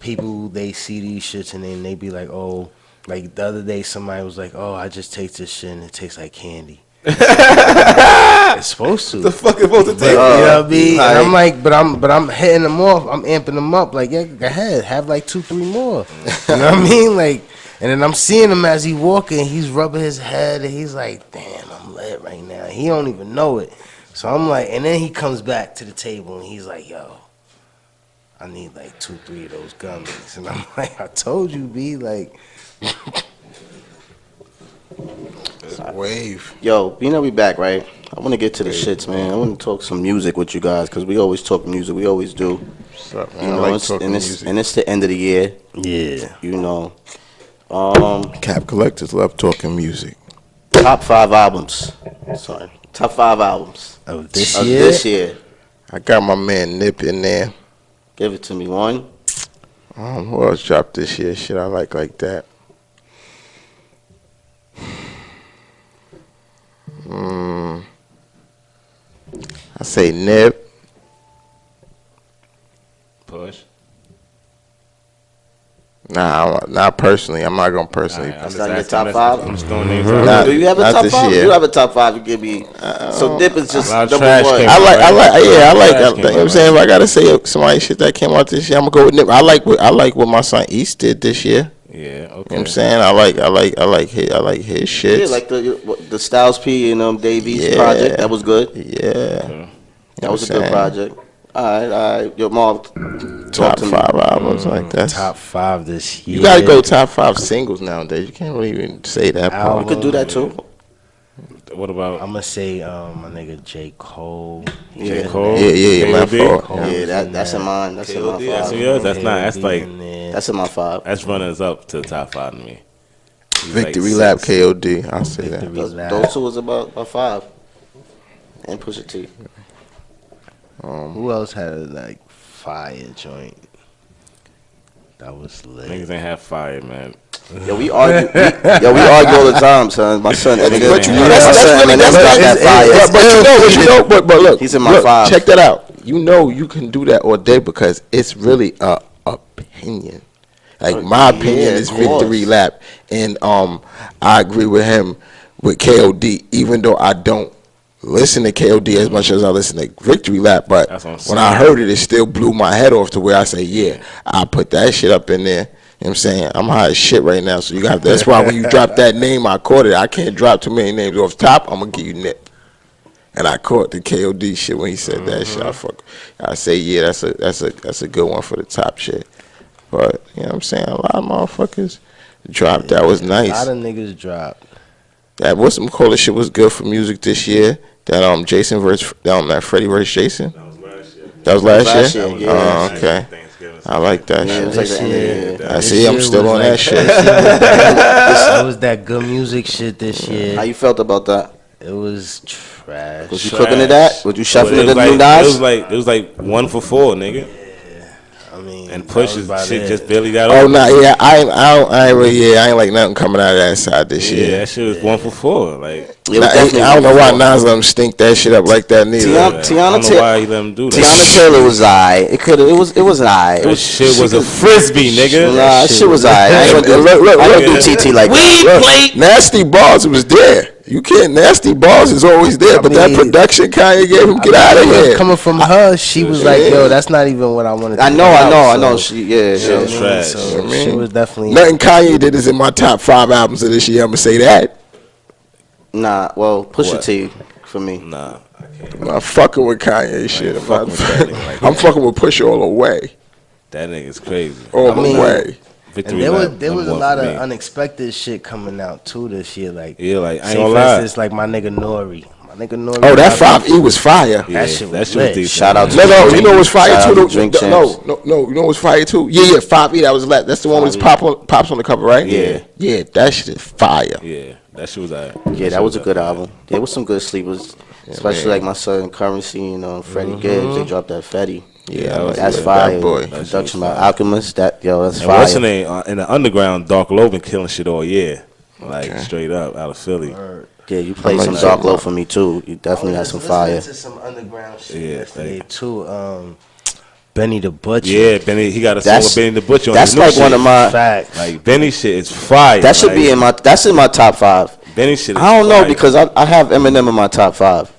Speaker 6: people, they see these shits and then they be like, oh, like the other day somebody was like, oh, I just taste this shit and it tastes like candy. It's supposed to.
Speaker 3: The fuck is supposed to
Speaker 6: But,
Speaker 3: take?
Speaker 6: you know what I mean?
Speaker 5: Like-
Speaker 6: And I'm like, but I'm hitting them off. I'm amping them up. Like, yeah, go ahead, have like 2-3 more. You know what I mean? Like, and then I'm seeing him as he walking. He's rubbing his head, and he's like, damn, I'm lit right now. He don't even know it. So I'm like, and then he comes back to the table and he's like, yo, I need like 2-3 of those gummies. And I'm like, I told you, B, like.
Speaker 4: Wave.
Speaker 5: Yo, you know we back, right? I want to get to the shits, man. I want to talk some music with you guys because we always talk music. We always do.
Speaker 4: What's up, man?
Speaker 5: You know,
Speaker 4: I like
Speaker 5: it's,
Speaker 4: talking
Speaker 5: and it's
Speaker 4: music.
Speaker 5: and it's the end of the year.
Speaker 6: Yeah.
Speaker 5: You know,
Speaker 4: Cap collectors love talking music.
Speaker 5: top 5 albums. Sorry, top 5 albums
Speaker 6: Of this
Speaker 5: of
Speaker 6: year?
Speaker 5: this year.
Speaker 4: I got my man Nip in there.
Speaker 5: Give it to me. 1.
Speaker 4: Who else dropped this year? Shit, I like that. I say Nip.
Speaker 3: Push.
Speaker 4: Nah, not personally. I'm not gonna personally.
Speaker 3: Alright,
Speaker 5: That's
Speaker 3: I'm
Speaker 5: not your
Speaker 3: just
Speaker 5: top
Speaker 3: asking-
Speaker 5: 5?
Speaker 3: I'm just throwing names
Speaker 4: Nah,
Speaker 3: out.
Speaker 5: Do you have a
Speaker 4: not
Speaker 5: top
Speaker 4: this
Speaker 5: 5?
Speaker 4: year.
Speaker 5: You have a top 5. You give me. So Dip is just
Speaker 3: A lot of
Speaker 5: number
Speaker 3: trash
Speaker 5: 1.
Speaker 3: came
Speaker 4: I like.
Speaker 3: out, right?
Speaker 4: You know what I'm
Speaker 3: Right.
Speaker 4: saying? If I gotta say somebody shit that came out this year, I'm gonna go with Nip. I like what my son East did this year.
Speaker 3: Yeah,
Speaker 4: You know
Speaker 3: okay.
Speaker 4: what I'm saying? I like his shit.
Speaker 5: Yeah, like the Styles P and Davies
Speaker 4: Yeah.
Speaker 5: project. That was good.
Speaker 4: Yeah.
Speaker 5: That was a good project. All right. Yo, Marv,
Speaker 4: Top
Speaker 5: to me.
Speaker 4: 5 albums like that.
Speaker 6: Top 5 this year.
Speaker 4: You gotta go top 5 singles nowadays. You can't really even say that
Speaker 6: Album.
Speaker 4: part.
Speaker 5: You could do that too.
Speaker 3: What about
Speaker 6: I'm gonna say my nigga J. Cole.
Speaker 5: Yeah.
Speaker 3: Cole?
Speaker 4: Yeah, my
Speaker 3: KOD?
Speaker 4: fault.
Speaker 6: Cole.
Speaker 5: Yeah, that's in mine. That's in my
Speaker 3: KOD, that's in
Speaker 5: 5.
Speaker 3: yours? That's not. That's like
Speaker 5: That's in my 5.
Speaker 3: that's runners up to the top 5 to me. He's
Speaker 4: Victory
Speaker 3: like
Speaker 4: Lap
Speaker 3: 6.
Speaker 4: KOD. I'll say that.
Speaker 6: Victory Lap.
Speaker 5: Those two was about 5. And Pusha T.
Speaker 6: Who else had a like fire joint? That was lit.
Speaker 3: Niggas ain't have fire, man.
Speaker 5: Yo, we argue. We argue all the time, son. My son,
Speaker 3: But
Speaker 5: nigga,
Speaker 3: you know,
Speaker 5: my
Speaker 4: that's
Speaker 5: son,
Speaker 4: really-
Speaker 5: Eminem
Speaker 4: that's
Speaker 5: got
Speaker 4: not-
Speaker 5: that fire.
Speaker 4: But look,
Speaker 5: He's in my
Speaker 4: look,
Speaker 5: 5.
Speaker 4: Check that out. You know you can do that all day because it's really a opinion. Like my opinion
Speaker 5: yeah,
Speaker 4: is
Speaker 5: of course.
Speaker 4: Victory Lap, and I agree with him with KOD, even though I don't listen to KOD as much as I listen to Victory Lap, but
Speaker 3: That's what I'm
Speaker 4: when I
Speaker 3: saying.
Speaker 4: heard it, it still blew my head off to where I say, yeah, I put that shit up in there. You know what I'm saying? I'm high as shit right now, so you got. That's why when you drop that name, I caught it. I can't drop too many names off top. I'm gonna give you Nip, and I caught the KOD shit when he said that shit. I say, yeah, that's a good one for the top shit. But you know what I'm saying? A lot of motherfuckers dropped. That was
Speaker 6: A lot
Speaker 4: nice.
Speaker 6: of niggas dropped.
Speaker 4: That what's some call shit was good for music this year. That Jason versus that Freddie versus Jason. That was last year.
Speaker 5: year, yeah.
Speaker 4: Oh, okay. I like that
Speaker 5: Yeah, it was
Speaker 4: shit.
Speaker 5: like the end of the year.
Speaker 4: I see. I'm still on that shit.
Speaker 6: That was that good music shit this year.
Speaker 5: How you felt about that?
Speaker 6: It was trash.
Speaker 5: Was you cooking to that? Was you shuffling to the new
Speaker 3: It
Speaker 5: Nas?
Speaker 3: was like 1 for 4, nigga.
Speaker 6: I mean,
Speaker 3: And
Speaker 6: that
Speaker 3: Push
Speaker 6: was
Speaker 3: is
Speaker 6: about
Speaker 3: shit
Speaker 6: it.
Speaker 3: just barely got
Speaker 4: Oh
Speaker 3: over.
Speaker 4: no, yeah, I ain't like nothing coming out of that side this
Speaker 3: Yeah,
Speaker 4: year.
Speaker 3: that shit was 1 for 4. Like,
Speaker 5: It was
Speaker 4: Nah,
Speaker 5: definitely
Speaker 4: I don't know why
Speaker 5: before.
Speaker 4: Nas let him stink that shit up like that neither.
Speaker 5: Tiana
Speaker 3: I don't know why he let him do that.
Speaker 5: Tiana Taylor was alright. It was alright.
Speaker 3: That shit was a frisbee, nigga.
Speaker 5: Nah, that shit was alright. I ain't gonna do TT like that.
Speaker 4: Nasty Balls was there. You can't. Nasty Balls is always there, but that
Speaker 6: mean,
Speaker 4: production Kanye gave him, get out of here.
Speaker 6: Coming from her, she was like, "Yo, that's not even what I wanted."
Speaker 5: I know. She, yeah.
Speaker 3: Shit was trash.
Speaker 6: So
Speaker 4: I
Speaker 6: she
Speaker 4: mean,
Speaker 6: was definitely
Speaker 4: Nothing Kanye did is in my top 5 albums of this year. I'm gonna say that.
Speaker 5: Nah, well, Pusha
Speaker 3: What?
Speaker 5: T for me.
Speaker 3: Nah, I can't.
Speaker 4: I'm not fucking with Kanye shit.
Speaker 3: fucking with that nigga like
Speaker 4: I'm
Speaker 3: that.
Speaker 4: fucking with Pusha all the way.
Speaker 3: That nigga's crazy.
Speaker 4: All
Speaker 6: I
Speaker 4: the
Speaker 6: mean,
Speaker 4: way.
Speaker 3: Victory
Speaker 6: and
Speaker 3: Lap,
Speaker 6: there was
Speaker 3: number
Speaker 6: a
Speaker 3: one
Speaker 6: lot
Speaker 3: for
Speaker 6: of
Speaker 3: me.
Speaker 6: unexpected shit coming out too this year. Like,
Speaker 3: Yeah, like, I ain't
Speaker 6: say
Speaker 3: gonna
Speaker 6: for
Speaker 3: lie.
Speaker 6: instance, like my nigga Nori.
Speaker 4: Oh, that 5E was fire.
Speaker 3: Yeah,
Speaker 6: that shit was
Speaker 3: decent.
Speaker 6: lit.
Speaker 5: Shout out to
Speaker 4: No, you know what's fire
Speaker 5: Shout out
Speaker 4: too?
Speaker 5: to Drink
Speaker 4: No,
Speaker 5: Champs.
Speaker 4: you know what's fire too? Yeah, 5E. That was that's the one with his pops on the cover, right?
Speaker 3: Yeah.
Speaker 4: Yeah, that shit is fire.
Speaker 3: Yeah, that shit was alright.
Speaker 5: Yeah, that was a good album. There was some good sleepers, especially like my son Currency and Freddie Gibbs. They dropped that Fetty.
Speaker 4: Yeah,
Speaker 5: That's
Speaker 4: that
Speaker 5: fire.
Speaker 4: boy.
Speaker 5: Production by Alchemist. That's
Speaker 3: And
Speaker 5: fire.
Speaker 3: what's her name? In the underground, Dark Low been killing shit all year. Like, straight up, out of Philly.
Speaker 5: Yeah, you played
Speaker 4: I
Speaker 5: some
Speaker 4: like
Speaker 5: Dark
Speaker 4: that.
Speaker 5: Low for me too. You definitely had some fire.
Speaker 6: To some underground shit
Speaker 3: Yeah,
Speaker 6: yesterday
Speaker 3: like-
Speaker 6: too. Benny the Butcher.
Speaker 3: Yeah, Benny, he got a song
Speaker 5: That's-
Speaker 3: with Benny the Butcher on
Speaker 5: That's
Speaker 3: his new
Speaker 5: like
Speaker 3: shit.
Speaker 5: one of my.
Speaker 6: Facts.
Speaker 3: Like, Benny shit is fire.
Speaker 5: That should
Speaker 3: like,
Speaker 5: be in my. That's in my top 5.
Speaker 3: Benny shit is
Speaker 5: I don't know
Speaker 3: fire.
Speaker 5: because I have Eminem in my top 5.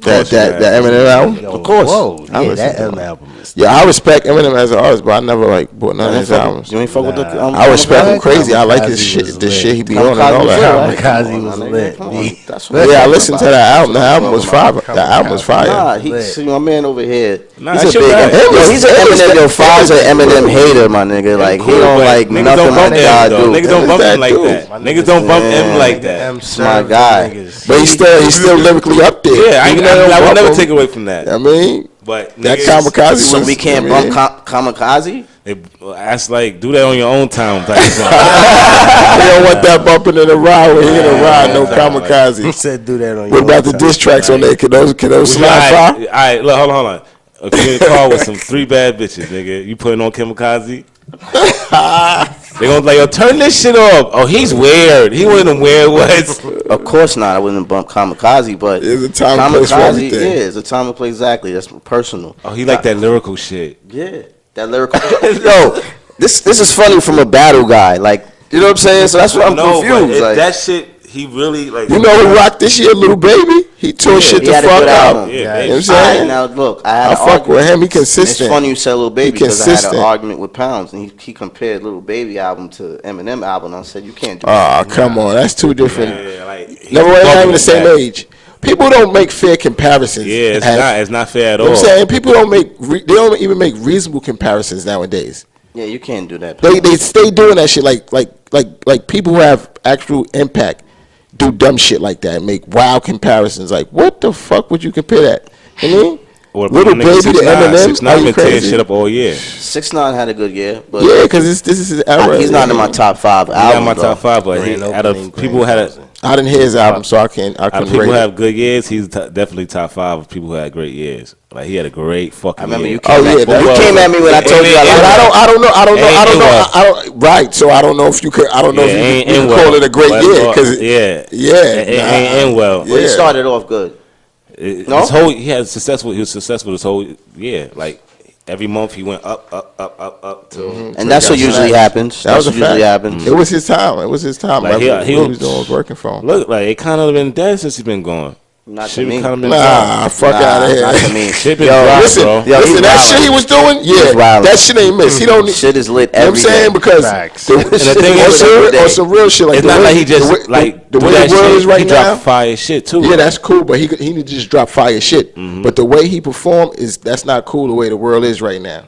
Speaker 4: That Eminem album.
Speaker 6: Yo,
Speaker 5: Of course.
Speaker 6: Whoa,
Speaker 4: I
Speaker 6: yeah,
Speaker 4: listen
Speaker 6: that
Speaker 4: to
Speaker 6: M
Speaker 4: him.
Speaker 6: album is.
Speaker 4: Yeah, I respect Eminem as an artist, but I never like bought none of his albums.
Speaker 5: You ain't fuck with the.
Speaker 4: I respect him
Speaker 6: Kamikaze
Speaker 4: crazy. I like his
Speaker 6: was
Speaker 4: shit. The
Speaker 6: lit.
Speaker 4: shit he be on and all
Speaker 5: Kamikaze
Speaker 4: that.
Speaker 5: was
Speaker 6: Kamikaze
Speaker 5: lit.
Speaker 6: was
Speaker 5: Come on,
Speaker 6: lit.
Speaker 5: come on.
Speaker 6: B.
Speaker 5: That's what
Speaker 4: Yeah, I
Speaker 5: I'm
Speaker 4: listened to
Speaker 5: talking
Speaker 4: that
Speaker 5: about.
Speaker 4: album. The album was fire.
Speaker 6: Kamikaze.
Speaker 4: The album was fire.
Speaker 5: Nah,
Speaker 6: Lit.
Speaker 5: see my man over here.
Speaker 3: Nah,
Speaker 5: he's
Speaker 3: that
Speaker 5: a
Speaker 3: shit
Speaker 5: big.
Speaker 3: right.
Speaker 5: Yo, he's an Eminem. Yo, Fonz an Eminem hater, my nigga. Like he
Speaker 3: Cool,
Speaker 5: don't
Speaker 3: but
Speaker 5: like
Speaker 3: niggas
Speaker 5: nothing
Speaker 3: don't bump
Speaker 5: like
Speaker 3: M,
Speaker 5: God
Speaker 3: though.
Speaker 5: do.
Speaker 3: Niggas don't bump
Speaker 4: that
Speaker 3: him like
Speaker 4: dude?
Speaker 3: that.
Speaker 6: My
Speaker 3: Niggas don't bump
Speaker 5: Yeah.
Speaker 3: him like
Speaker 6: Nigga
Speaker 3: that.
Speaker 6: M
Speaker 5: my
Speaker 6: served
Speaker 5: guy.
Speaker 6: them niggas.
Speaker 4: But he's still lyrically up there.
Speaker 3: Yeah,
Speaker 4: Even though they
Speaker 3: I
Speaker 4: don't
Speaker 3: would never
Speaker 4: bump
Speaker 3: take
Speaker 4: him.
Speaker 3: away from that.
Speaker 4: I mean,
Speaker 3: But
Speaker 4: that
Speaker 3: niggas,
Speaker 4: Kamikaze
Speaker 5: So
Speaker 4: was.
Speaker 5: we can't
Speaker 4: I mean,
Speaker 5: bump Kamikaze?
Speaker 3: that's like, do that on your own time type song.
Speaker 4: He don't want that bumping in the ride when he in the ride. No
Speaker 6: He
Speaker 4: Kamikaze.
Speaker 6: said do that on
Speaker 4: What
Speaker 6: your
Speaker 4: about the
Speaker 6: own
Speaker 4: diss tracks on there? Can those
Speaker 3: All
Speaker 4: slide
Speaker 3: right,
Speaker 4: fire?
Speaker 3: all right, look, hold on. If you in the car with some 3 bad bitches, nigga, you putting on Kamikaze? They gonna like, yo, turn this shit off. Oh, he's weird. He one of them weird ones.
Speaker 5: Of course not. I wouldn't bump Kamikaze, but
Speaker 4: There's a time and place for
Speaker 5: Kamikaze,
Speaker 4: everything.
Speaker 5: yeah, it's a time and place exactly. That's personal.
Speaker 3: Oh, he like that lyrical shit.
Speaker 5: Yeah, that lyrical. Yo, this is funny from a battle guy. Like, you know what I'm saying? So that's why I'm
Speaker 3: No, but
Speaker 5: confused. Like,
Speaker 3: that shit, he really like.
Speaker 4: You know who rocked this year, Little Baby? He tore shit
Speaker 5: he
Speaker 4: the
Speaker 5: had a
Speaker 4: fuck
Speaker 5: good
Speaker 4: out.
Speaker 5: album.
Speaker 3: Yeah,
Speaker 4: You know
Speaker 3: baby.
Speaker 4: what I'm
Speaker 5: Alright,
Speaker 4: saying?
Speaker 5: now look, I had
Speaker 4: I
Speaker 5: an
Speaker 4: fuck
Speaker 5: argument.
Speaker 4: with him. He
Speaker 5: And
Speaker 4: consistent.
Speaker 5: it's funny you said Lil Baby
Speaker 4: He
Speaker 5: because I had an
Speaker 4: consistent.
Speaker 5: argument with Pounds and he compared Lil Baby album to Eminem album. And I said you can't do
Speaker 4: Oh,
Speaker 5: that.
Speaker 4: come on. That's two different.
Speaker 3: Yeah, like, he's
Speaker 4: Never not
Speaker 3: bumping
Speaker 4: even the same
Speaker 3: that.
Speaker 4: age. People don't make fair comparisons.
Speaker 3: Yeah, it's not fair at
Speaker 4: You know
Speaker 3: all.
Speaker 4: what I'm saying? People don't make, they don't even make reasonable comparisons nowadays.
Speaker 5: Yeah, you can't do that.
Speaker 4: They stay doing that shit like people who have actual impact do dumb shit like that and make wild comparisons. Like, what the fuck would you compare that? You know what I mean?
Speaker 3: Or
Speaker 4: Little
Speaker 3: nigga
Speaker 4: Baby to
Speaker 3: 6ix9ine.
Speaker 4: Eminem?
Speaker 3: 6ix9ine
Speaker 4: Are you
Speaker 3: been tearing
Speaker 4: crazy?
Speaker 3: shit up all year.
Speaker 5: 6ix9ine had a good year, but
Speaker 4: Yeah, because this is his era.
Speaker 5: he's not in my top 5
Speaker 3: He's
Speaker 5: album.
Speaker 3: not my
Speaker 5: though.
Speaker 3: top 5, but he,
Speaker 6: Grand
Speaker 3: out of
Speaker 6: opening,
Speaker 3: people who
Speaker 6: grand
Speaker 3: had a,
Speaker 6: closing.
Speaker 4: I didn't hear his album, so I
Speaker 3: out
Speaker 4: couldn't
Speaker 3: of people
Speaker 4: rate
Speaker 3: who
Speaker 4: it.
Speaker 3: have good years, he's definitely top 5 of people who had great years. Like, he had a great fucking
Speaker 5: I remember
Speaker 3: year.
Speaker 5: you came,
Speaker 4: Oh, yeah,
Speaker 5: at,
Speaker 4: that-
Speaker 5: you came at me when I told you I
Speaker 3: Ain't
Speaker 4: But
Speaker 5: liked
Speaker 4: I don't know. Right, so I don't know if you could. I don't know if you could call it a great year because
Speaker 3: yeah,
Speaker 4: yeah,
Speaker 3: ain't well.
Speaker 5: Well, he
Speaker 4: Yeah.
Speaker 5: started off good. No?
Speaker 3: This whole he was successful this whole year. Like, every month he went up till.
Speaker 5: And that's what usually happens.
Speaker 4: That was
Speaker 5: That's
Speaker 4: a
Speaker 5: what usually
Speaker 4: fact.
Speaker 5: happens.
Speaker 4: It was his time.
Speaker 3: Like,
Speaker 4: He
Speaker 3: he
Speaker 4: was doing was working for him.
Speaker 3: Look, like, it kind of been dead since he been gone.
Speaker 5: Not to
Speaker 3: Shit
Speaker 5: me.
Speaker 3: kind of been
Speaker 4: Nah, fuck out of here.
Speaker 5: Not to me.
Speaker 3: Shit been
Speaker 5: Yo,
Speaker 3: dry,
Speaker 4: Listen,
Speaker 3: bro.
Speaker 4: listen, that shit he was doing, yeah, that shit ain't miss. He don't need.
Speaker 5: Shit is lit
Speaker 4: You know what I'm
Speaker 5: every
Speaker 4: saying?
Speaker 5: day.
Speaker 4: Because
Speaker 6: Facts.
Speaker 4: the,
Speaker 3: And the thing
Speaker 4: on
Speaker 3: is,
Speaker 4: some real shit, like
Speaker 3: it's
Speaker 4: the
Speaker 3: not
Speaker 4: way,
Speaker 3: like he just
Speaker 4: the way,
Speaker 3: like
Speaker 4: the
Speaker 3: do
Speaker 4: way
Speaker 3: that
Speaker 4: the world
Speaker 3: shit.
Speaker 4: is right
Speaker 3: He
Speaker 4: now.
Speaker 3: dropped fire shit too.
Speaker 4: Yeah,
Speaker 3: right?
Speaker 4: that's cool, but he need to just drop fire shit. But the way he performed that's not cool. The way the world is right now,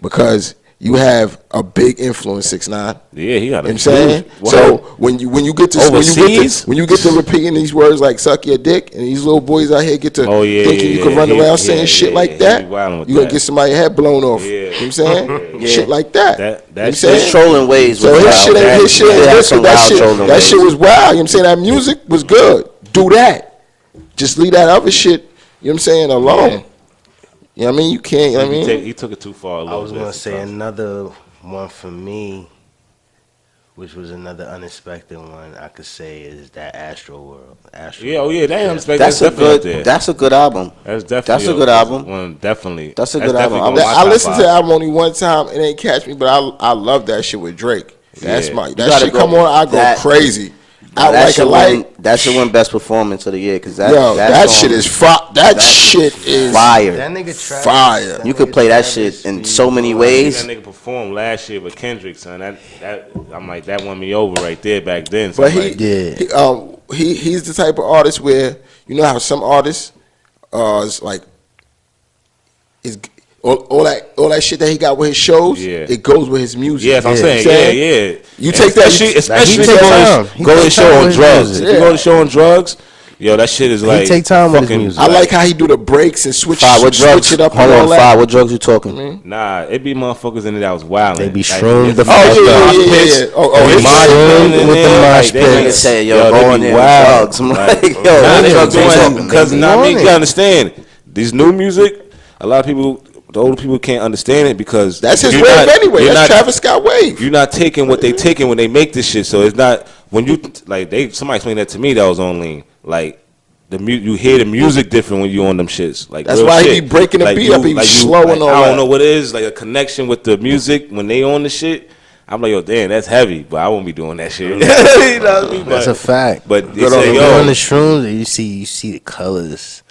Speaker 4: because you have a big influence, 6ix9ine.
Speaker 3: Yeah, he got a
Speaker 4: You know what I'm saying?
Speaker 3: huge-
Speaker 4: So when you get to
Speaker 3: Overseas?
Speaker 4: when you get to repeating these words like "suck your dick" and these little boys out here get to thinking you can run around saying shit like that, you gonna get somebody's head blown off.
Speaker 3: Yeah.
Speaker 4: You know what I'm saying?
Speaker 5: Yeah.
Speaker 4: Shit like that.
Speaker 3: That
Speaker 4: You know what I'm
Speaker 3: shit-
Speaker 4: saying?
Speaker 5: His trolling ways
Speaker 4: So
Speaker 5: was
Speaker 4: his
Speaker 5: wild.
Speaker 4: shit ain't
Speaker 5: He had
Speaker 4: good.
Speaker 5: some
Speaker 4: That
Speaker 5: wild
Speaker 4: shit
Speaker 5: trolling
Speaker 4: that
Speaker 5: ways.
Speaker 4: shit was wild. You know what I'm saying? That music was good. Do that. Just leave that other shit. You know what I'm saying? Alone. You know what I mean? You can't. You know what I mean?
Speaker 3: He took it too far. A
Speaker 6: I
Speaker 3: little
Speaker 6: was
Speaker 3: bit
Speaker 6: gonna say
Speaker 3: sometimes.
Speaker 6: another one for me, which was another unexpected one. I could say is that Astro World.
Speaker 3: Yeah, oh yeah, that ain't unexpected.
Speaker 5: That's a
Speaker 3: definitely up
Speaker 5: good.
Speaker 3: there.
Speaker 5: That's a good album.
Speaker 3: That's definitely
Speaker 5: That's a good album.
Speaker 3: One definitely.
Speaker 5: That's a good album.
Speaker 3: definitely going
Speaker 4: I
Speaker 3: my
Speaker 4: listened
Speaker 3: top
Speaker 4: to the
Speaker 3: five.
Speaker 4: album only one time. It ain't catch me, but I love that shit with Drake. That's
Speaker 3: Yeah.
Speaker 4: my
Speaker 5: You
Speaker 4: that
Speaker 5: gotta
Speaker 4: shit
Speaker 5: go-
Speaker 4: come on. I go
Speaker 5: that-
Speaker 4: crazy.
Speaker 5: Now,
Speaker 4: I like a light.
Speaker 5: That should win best performance of the year because that
Speaker 4: Yo, that
Speaker 5: song-
Speaker 4: shit is that shit is
Speaker 5: fire.
Speaker 6: That nigga Travis,
Speaker 4: fire.
Speaker 5: You could play that shit in so many ways.
Speaker 3: That nigga performed last year with Kendrick, son. That I'm like that won me over right there back then. So
Speaker 4: But
Speaker 3: I'm like,
Speaker 4: he's the type of artist where you know how some artists is like is all that shit that he got with his shows.
Speaker 3: Yeah.
Speaker 4: It goes with his music.
Speaker 3: yeah, that's what I'm
Speaker 4: You know what
Speaker 3: saying. Yeah.
Speaker 4: You take that,
Speaker 3: especially
Speaker 6: take time. He
Speaker 3: go to
Speaker 6: take
Speaker 3: show
Speaker 6: time
Speaker 3: on
Speaker 6: with his
Speaker 3: drugs.
Speaker 6: music.
Speaker 3: If you go to show on drugs, yo, that shit is like
Speaker 6: take time with his
Speaker 3: fucking-
Speaker 6: music.
Speaker 4: I like how he do the breaks and switch
Speaker 5: What drugs?
Speaker 4: it up
Speaker 5: Hold
Speaker 4: and all
Speaker 5: on,
Speaker 4: that.
Speaker 5: Five. What drugs you talking?
Speaker 3: Nah, it be motherfuckers in it that was wild.
Speaker 6: They be shroomed the
Speaker 4: Oh yeah.
Speaker 3: They
Speaker 6: shroomed with the mosh
Speaker 3: they
Speaker 5: Nigga
Speaker 3: be-
Speaker 5: say, yo,
Speaker 3: they
Speaker 5: go
Speaker 3: be
Speaker 5: in there
Speaker 3: wild.
Speaker 5: with drugs. I'm
Speaker 3: Like,
Speaker 5: like, yo,
Speaker 3: nah,
Speaker 5: what
Speaker 3: they
Speaker 5: drugs you
Speaker 3: doing
Speaker 5: talking?
Speaker 3: because
Speaker 6: They
Speaker 3: I mean,
Speaker 6: on
Speaker 3: you
Speaker 6: it.
Speaker 3: gotta understand these new music. A lot of people, the older people, can't understand it because
Speaker 4: That's his
Speaker 3: you're
Speaker 4: wave
Speaker 3: not-
Speaker 4: anyway.
Speaker 3: you're
Speaker 4: That's
Speaker 3: not-
Speaker 4: Travis Scott wave.
Speaker 3: You're not taking what they taking when they make this shit. So it's not when you like somebody explained that to me that was on lean. Like you hear the music different when you on them shits. Like
Speaker 4: That's
Speaker 3: real
Speaker 4: why he
Speaker 3: shit.
Speaker 4: be breaking the
Speaker 3: Like
Speaker 4: beat up, he be slow and all
Speaker 3: I
Speaker 4: that.
Speaker 3: don't know what it is, like a connection with the music when they on the shit. I'm like, yo, damn, that's heavy, but I won't be doing that shit. You know what I mean?
Speaker 6: That's a fact.
Speaker 3: But they
Speaker 6: Good
Speaker 3: say,
Speaker 6: on
Speaker 3: yo,
Speaker 6: the shrooms, you see the colors.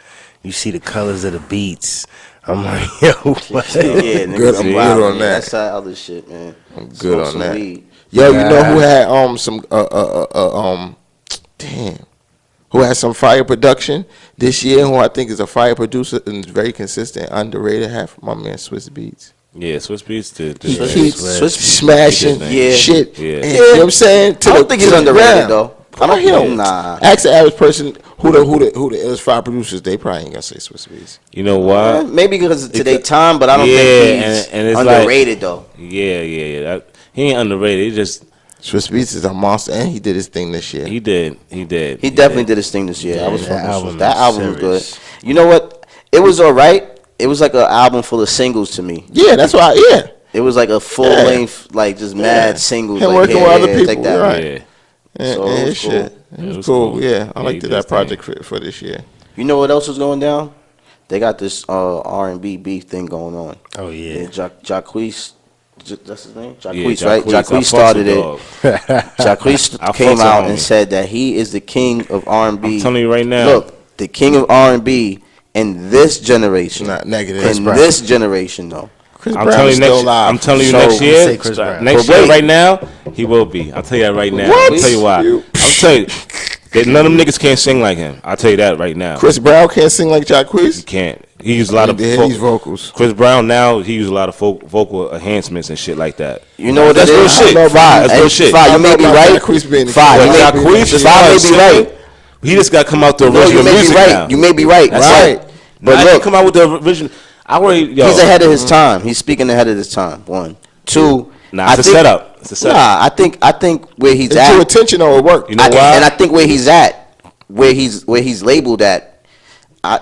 Speaker 6: You see the colors of the beats. I'm like, yo, what?
Speaker 5: Yeah, nigga,
Speaker 4: Good,
Speaker 5: some
Speaker 4: I'm
Speaker 5: wild,
Speaker 4: good on
Speaker 5: man.
Speaker 4: that.
Speaker 5: That's that other shit, man.
Speaker 4: I'm good
Speaker 5: Smoke
Speaker 4: on
Speaker 5: some
Speaker 4: that.
Speaker 5: weed.
Speaker 4: Yo, you know who had some damn, who had some fire production this year? Who I think is a fire producer and is very consistent, underrated. Half my man Swiss Beats.
Speaker 3: yeah, Swiss Beats did.
Speaker 4: He
Speaker 3: did-
Speaker 4: keeps
Speaker 5: Swiss-
Speaker 4: smashing
Speaker 5: Yeah.
Speaker 4: shit.
Speaker 3: Yeah.
Speaker 4: And, you know what I'm saying?
Speaker 5: I don't think he's underrated though. I don't
Speaker 4: Hell,
Speaker 5: think. Nah.
Speaker 4: Ask the average person who the illest fire producers. They probably ain't gonna say Swiss Beats.
Speaker 3: You know why?
Speaker 5: Maybe because of today's time, but I don't
Speaker 3: Yeah,
Speaker 5: think he's
Speaker 3: and it's
Speaker 5: underrated though.
Speaker 3: Yeah. He ain't underrated. He just
Speaker 4: Swiss Beats is a monster, and he did his thing this year.
Speaker 3: he did.
Speaker 5: He definitely did his thing this year. I was
Speaker 6: that
Speaker 5: fucking with
Speaker 6: album
Speaker 5: Swiss. That
Speaker 6: is
Speaker 5: album was good.
Speaker 6: serious.
Speaker 5: You know what? It was alright. It was like an album full of singles to me.
Speaker 4: Yeah, that's why. Yeah,
Speaker 5: It was like a full length, like just mad singles.
Speaker 4: Him
Speaker 5: like,
Speaker 4: working with other
Speaker 5: take
Speaker 4: people,
Speaker 5: that.
Speaker 4: you're right.
Speaker 3: Yeah.
Speaker 4: and,
Speaker 5: So
Speaker 4: and
Speaker 5: it
Speaker 4: his
Speaker 5: was
Speaker 4: shit.
Speaker 5: cool.
Speaker 4: It
Speaker 3: It
Speaker 4: was
Speaker 3: was
Speaker 4: cool.
Speaker 3: cool.
Speaker 4: Yeah, I
Speaker 3: Yeah, he
Speaker 4: liked
Speaker 3: did
Speaker 4: that
Speaker 3: his
Speaker 4: project for this year.
Speaker 5: You know what else was going down? They got this R&B beef thing going on.
Speaker 6: Oh, yeah.
Speaker 5: Jacquees, that's his name?
Speaker 3: Yeah,
Speaker 5: Jacquees, right?
Speaker 3: Jacquees. I
Speaker 5: Jacquees
Speaker 3: fucks
Speaker 5: started
Speaker 3: with
Speaker 5: it.
Speaker 3: dog.
Speaker 5: Jacquees
Speaker 3: I
Speaker 5: came
Speaker 3: fucks
Speaker 5: out
Speaker 3: with
Speaker 5: and
Speaker 3: homie.
Speaker 5: said that he is the king of R&B.
Speaker 3: I'm telling you right now.
Speaker 5: Look, the king of R&B in this generation.
Speaker 4: Not negative.
Speaker 5: In this generation, though.
Speaker 4: Chris
Speaker 3: I'm
Speaker 4: Brown
Speaker 3: telling
Speaker 4: is
Speaker 3: you
Speaker 4: still
Speaker 3: next.
Speaker 4: alive.
Speaker 3: I'm telling you
Speaker 5: So,
Speaker 3: next
Speaker 5: we
Speaker 3: year.
Speaker 6: say Chris Brown.
Speaker 3: Next
Speaker 5: But
Speaker 3: year,
Speaker 5: wait.
Speaker 3: right now, he will be. I'll tell you that right now.
Speaker 4: What?
Speaker 3: I'll tell you why.
Speaker 4: You-
Speaker 3: I'll tell you. That none of them niggas can't sing like him. I'll tell you that right now.
Speaker 4: Chris Brown can't sing like
Speaker 3: He
Speaker 4: Jacquees.
Speaker 3: can't. He used a lot of
Speaker 4: He
Speaker 3: folk-
Speaker 4: these vocals.
Speaker 3: Chris Brown now he used a lot of vocal enhancements and shit like that.
Speaker 5: You know what
Speaker 3: That's
Speaker 5: it
Speaker 3: real
Speaker 5: is?
Speaker 3: shit.
Speaker 4: I know about-
Speaker 3: That's
Speaker 5: Hey,
Speaker 3: real shit.
Speaker 5: Fi, you
Speaker 4: I
Speaker 5: may
Speaker 4: know
Speaker 5: be
Speaker 4: about
Speaker 5: right.
Speaker 4: Jacquees being the
Speaker 5: Fi,
Speaker 4: king.
Speaker 5: you may
Speaker 3: Jacquees
Speaker 5: be right.
Speaker 3: He just got to come out the
Speaker 5: No,
Speaker 3: original
Speaker 5: you may be
Speaker 3: music
Speaker 5: right.
Speaker 3: now.
Speaker 5: You may be right.
Speaker 3: That's
Speaker 5: Right.
Speaker 3: it.
Speaker 5: But
Speaker 3: Now he
Speaker 5: look,
Speaker 3: come out with the original. I already. Yo,
Speaker 5: he's ahead of his time. He's speaking ahead of his time. One, two.
Speaker 3: Nah, it's a setup. It's a setup.
Speaker 5: Nah, I think where he's
Speaker 4: It's too
Speaker 5: at,
Speaker 4: intentional. It worked.
Speaker 3: You know why?
Speaker 5: and I think where he's at, where he's labeled at.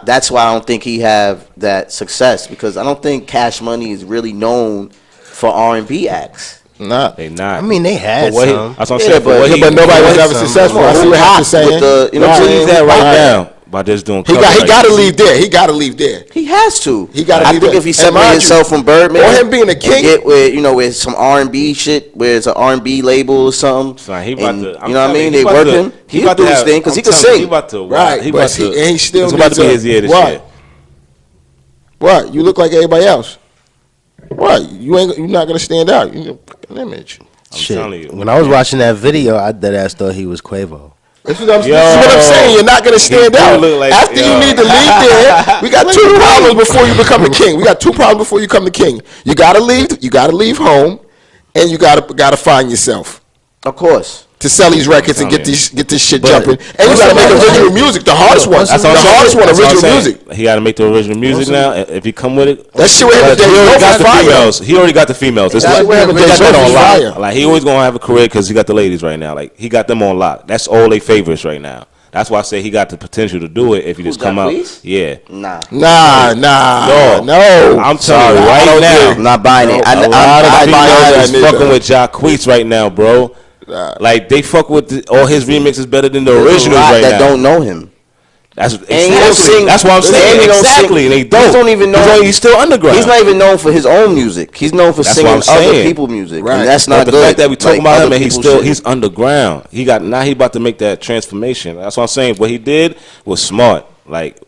Speaker 5: That's why I don't think he have that success because I don't think Cash Money is really known for R&B acts.
Speaker 4: Nah.
Speaker 3: They not.
Speaker 6: I mean, they had
Speaker 3: But what he-
Speaker 6: some.
Speaker 3: that's what I'm
Speaker 5: Yeah,
Speaker 3: saying.
Speaker 5: but-
Speaker 3: what
Speaker 5: yeah,
Speaker 3: he-
Speaker 4: but nobody was
Speaker 3: what-
Speaker 4: ever
Speaker 6: some-
Speaker 4: successful.
Speaker 5: Come
Speaker 4: I
Speaker 5: on,
Speaker 4: see what
Speaker 5: Hot
Speaker 4: Hap is saying.
Speaker 5: with the- you know what I'm
Speaker 3: Where
Speaker 5: saying?
Speaker 3: he's at right
Speaker 4: Right.
Speaker 3: now. by just doing.
Speaker 2: He got to leave there. He got to leave there.
Speaker 5: He has to.
Speaker 2: He got to leave there.
Speaker 5: I think if he separated himself from Birdman,
Speaker 2: or him being a king,
Speaker 5: get with some R&B shit, where it's an R&B label or something.
Speaker 3: Son, he about to.
Speaker 5: You know what I mean? They work him. He'll do his thing because he can sing.
Speaker 3: He about to.
Speaker 2: Right.
Speaker 3: He
Speaker 2: still.
Speaker 3: It's about to be his year this year.
Speaker 2: What? You look like everybody else. What? You're not gonna stand out. You an image.
Speaker 6: Shit. When I was watching that video, I deadass thought he was Quavo.
Speaker 2: This is what I'm saying. You're not gonna stand out. After you need to leave there, we got two problems before you become the king. We got two problems before you become the king. You gotta leave. You gotta leave home, and you gotta find yourself.
Speaker 5: Of course.
Speaker 2: To sell these records and get this shit jumping, and you gotta make original music. The hardest one. That's the hardest one. Original music.
Speaker 3: He gotta make the original music now. If he come with it,
Speaker 2: that shit with him.
Speaker 3: He already got the females. He already got the females. It's like on lock. Like he always gonna have a career because he got the ladies right now. Like he got them on lock. That's all they favorites right now. That's why I say he got the potential to do it if he just come out. Yeah.
Speaker 5: Nah.
Speaker 2: No.
Speaker 3: I'm telling you right now.
Speaker 5: I'm not buying it.
Speaker 3: A lot of females fucking with Jacquees right now, bro. Like they fuck with all his remixes better than the originals right now.
Speaker 5: That don't know him.
Speaker 3: That's exactly. That's what I'm saying. Exactly. They don't even know. He's still underground.
Speaker 5: He's not even known for his own music. He's known for singing other people's music. Right. And that's not
Speaker 3: good.
Speaker 5: The
Speaker 3: fact that we talking about him and he's underground. He about to make that transformation. That's what I'm saying. What he did was smart. Like.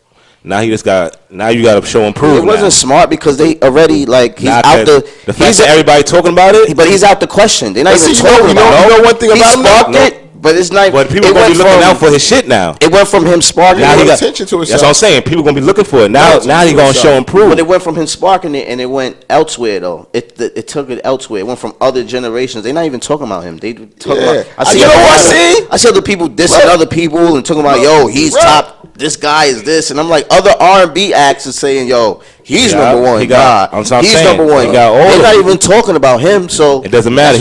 Speaker 3: Now you got to show and prove.
Speaker 5: It wasn't smart because they already he's out
Speaker 3: the fact that everybody talking about it,
Speaker 5: but he's out the question. They're not even talking about it.
Speaker 2: You know one thing about him.
Speaker 5: But it's not.
Speaker 3: But people gonna be looking out for his shit now.
Speaker 5: It went from him sparking.
Speaker 2: Now he got attention to himself.
Speaker 3: That's what I'm saying. People gonna be looking for it now. Now he gonna show and prove.
Speaker 5: But it went from him sparking it, and it went elsewhere though. It took it elsewhere. It went from other generations. They're not even talking about him. They talking about. I see other people dissing other people and talking about he's top. This guy is this, and I'm like, other R&B acts are saying, he's number one. He's number one. They're not even talking about him, so
Speaker 3: it doesn't matter.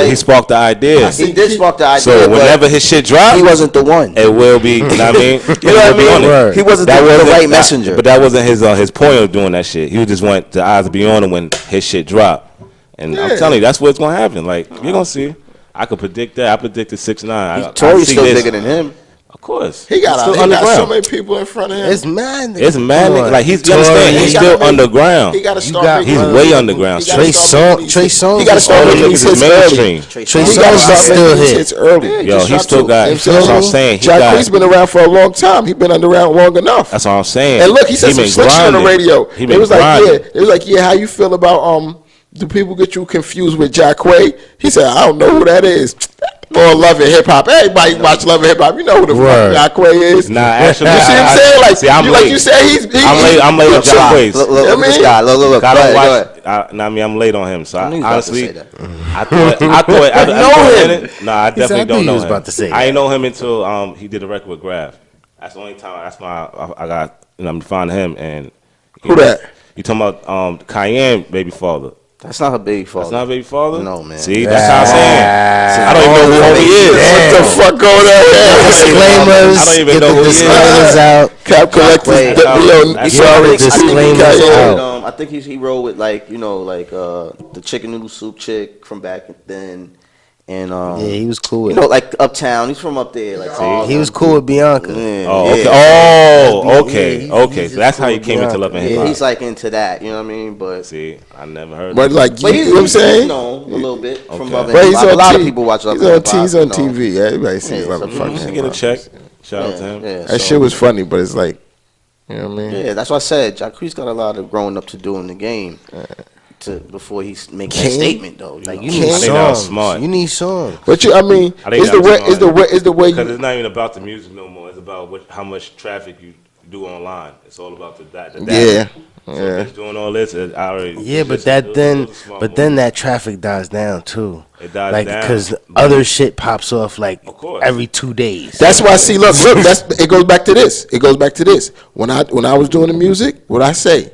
Speaker 3: He sparked the idea.
Speaker 5: He did spark the idea.
Speaker 3: So whenever his shit drops,
Speaker 5: he wasn't the one.
Speaker 3: It will be. You know what I mean?
Speaker 5: You know what I mean? He wasn't the right messenger.
Speaker 3: But that wasn't his point of doing that shit. He just want the eyes to be on him when his shit drop. And I'm telling you, that's what's gonna happen. Like you're gonna see. I could predict that. I predicted 6ix9ine.
Speaker 5: Tory's still bigger than him.
Speaker 3: Of course,
Speaker 2: he got so many people in front of him.
Speaker 6: It's mad.
Speaker 3: Like he's still underground.
Speaker 2: He got to start.
Speaker 3: He's way underground.
Speaker 6: Trey Songz.
Speaker 2: He got to start making these hits early.
Speaker 6: Trey Songz still
Speaker 2: hits early.
Speaker 3: Yo, he still got. That's what I'm saying.
Speaker 2: Jacquees been around for a long time. He been underground long enough.
Speaker 3: That's what I'm saying.
Speaker 2: And look, he said some slick shit on the radio. It was like, how you feel about do people get you confused with Jacquees? He said, I don't know who that is. Or Love and Hip Hop. Everybody watch Love and Hip Hop. You know who the fuck Jacquees is.
Speaker 3: Nah, actually,
Speaker 2: you see what I'm saying? Like you said,
Speaker 3: I'm late on Jacquees.
Speaker 5: Look at this guy. Look.
Speaker 3: I don't watch. I'm late on him. So honestly, I thought I
Speaker 5: know him.
Speaker 3: Nah, I definitely don't know him.
Speaker 6: About to say
Speaker 3: I didn't know him until he did a record with Graf. That's the only time. That's why I got I'm finding him. And
Speaker 2: who that?
Speaker 3: You talking about Cayenne baby father?
Speaker 5: That's not her baby father.
Speaker 3: That's not baby father?
Speaker 5: No, man.
Speaker 3: See, that's how I'm saying. I don't even know who he is.
Speaker 2: What the fuck going on here?
Speaker 6: Disclaimers.
Speaker 3: I don't even know who he is.
Speaker 6: Disclaimers out.
Speaker 2: Cap collectors. Sorry.
Speaker 6: Disclaimers out.
Speaker 5: I think he rolled with the chicken noodle soup chick from back then. And
Speaker 6: he was cool with
Speaker 5: like Uptown. He's from up there.
Speaker 6: He was cool with Bianca.
Speaker 5: Yeah.
Speaker 3: Oh, okay. Oh, okay. Okay. So that's how he came into Love and Hip Hop.
Speaker 5: He's like into that. You know what I mean? But
Speaker 3: see, I never heard.
Speaker 2: But
Speaker 3: that.
Speaker 2: you know what I'm saying?
Speaker 5: He's known a little bit from Love and
Speaker 2: Hip
Speaker 5: Hip Hop. A lot of people watch Love and Hip Hop.
Speaker 2: He's on TV. Everybody sees Love and Hip Hop.
Speaker 3: He should get a check. Shout out to him.
Speaker 2: That shit was funny, but it's like, you know what I mean?
Speaker 5: Yeah, that's what I said. Jacquees got a lot of growing up to do in the game. Before he make that statement though,
Speaker 6: like you need songs. Smart. You need songs.
Speaker 2: But is the way
Speaker 3: because it's not even about the music no more. It's about how much traffic you do online. It's all about the data.
Speaker 2: Yeah.
Speaker 3: So he's doing all this. I already.
Speaker 6: Yeah, but then that traffic dies down too.
Speaker 3: It dies down
Speaker 6: because other shit pops off every 2 days.
Speaker 2: That's why. See, look. It goes back to this. When I was doing the music, what I say,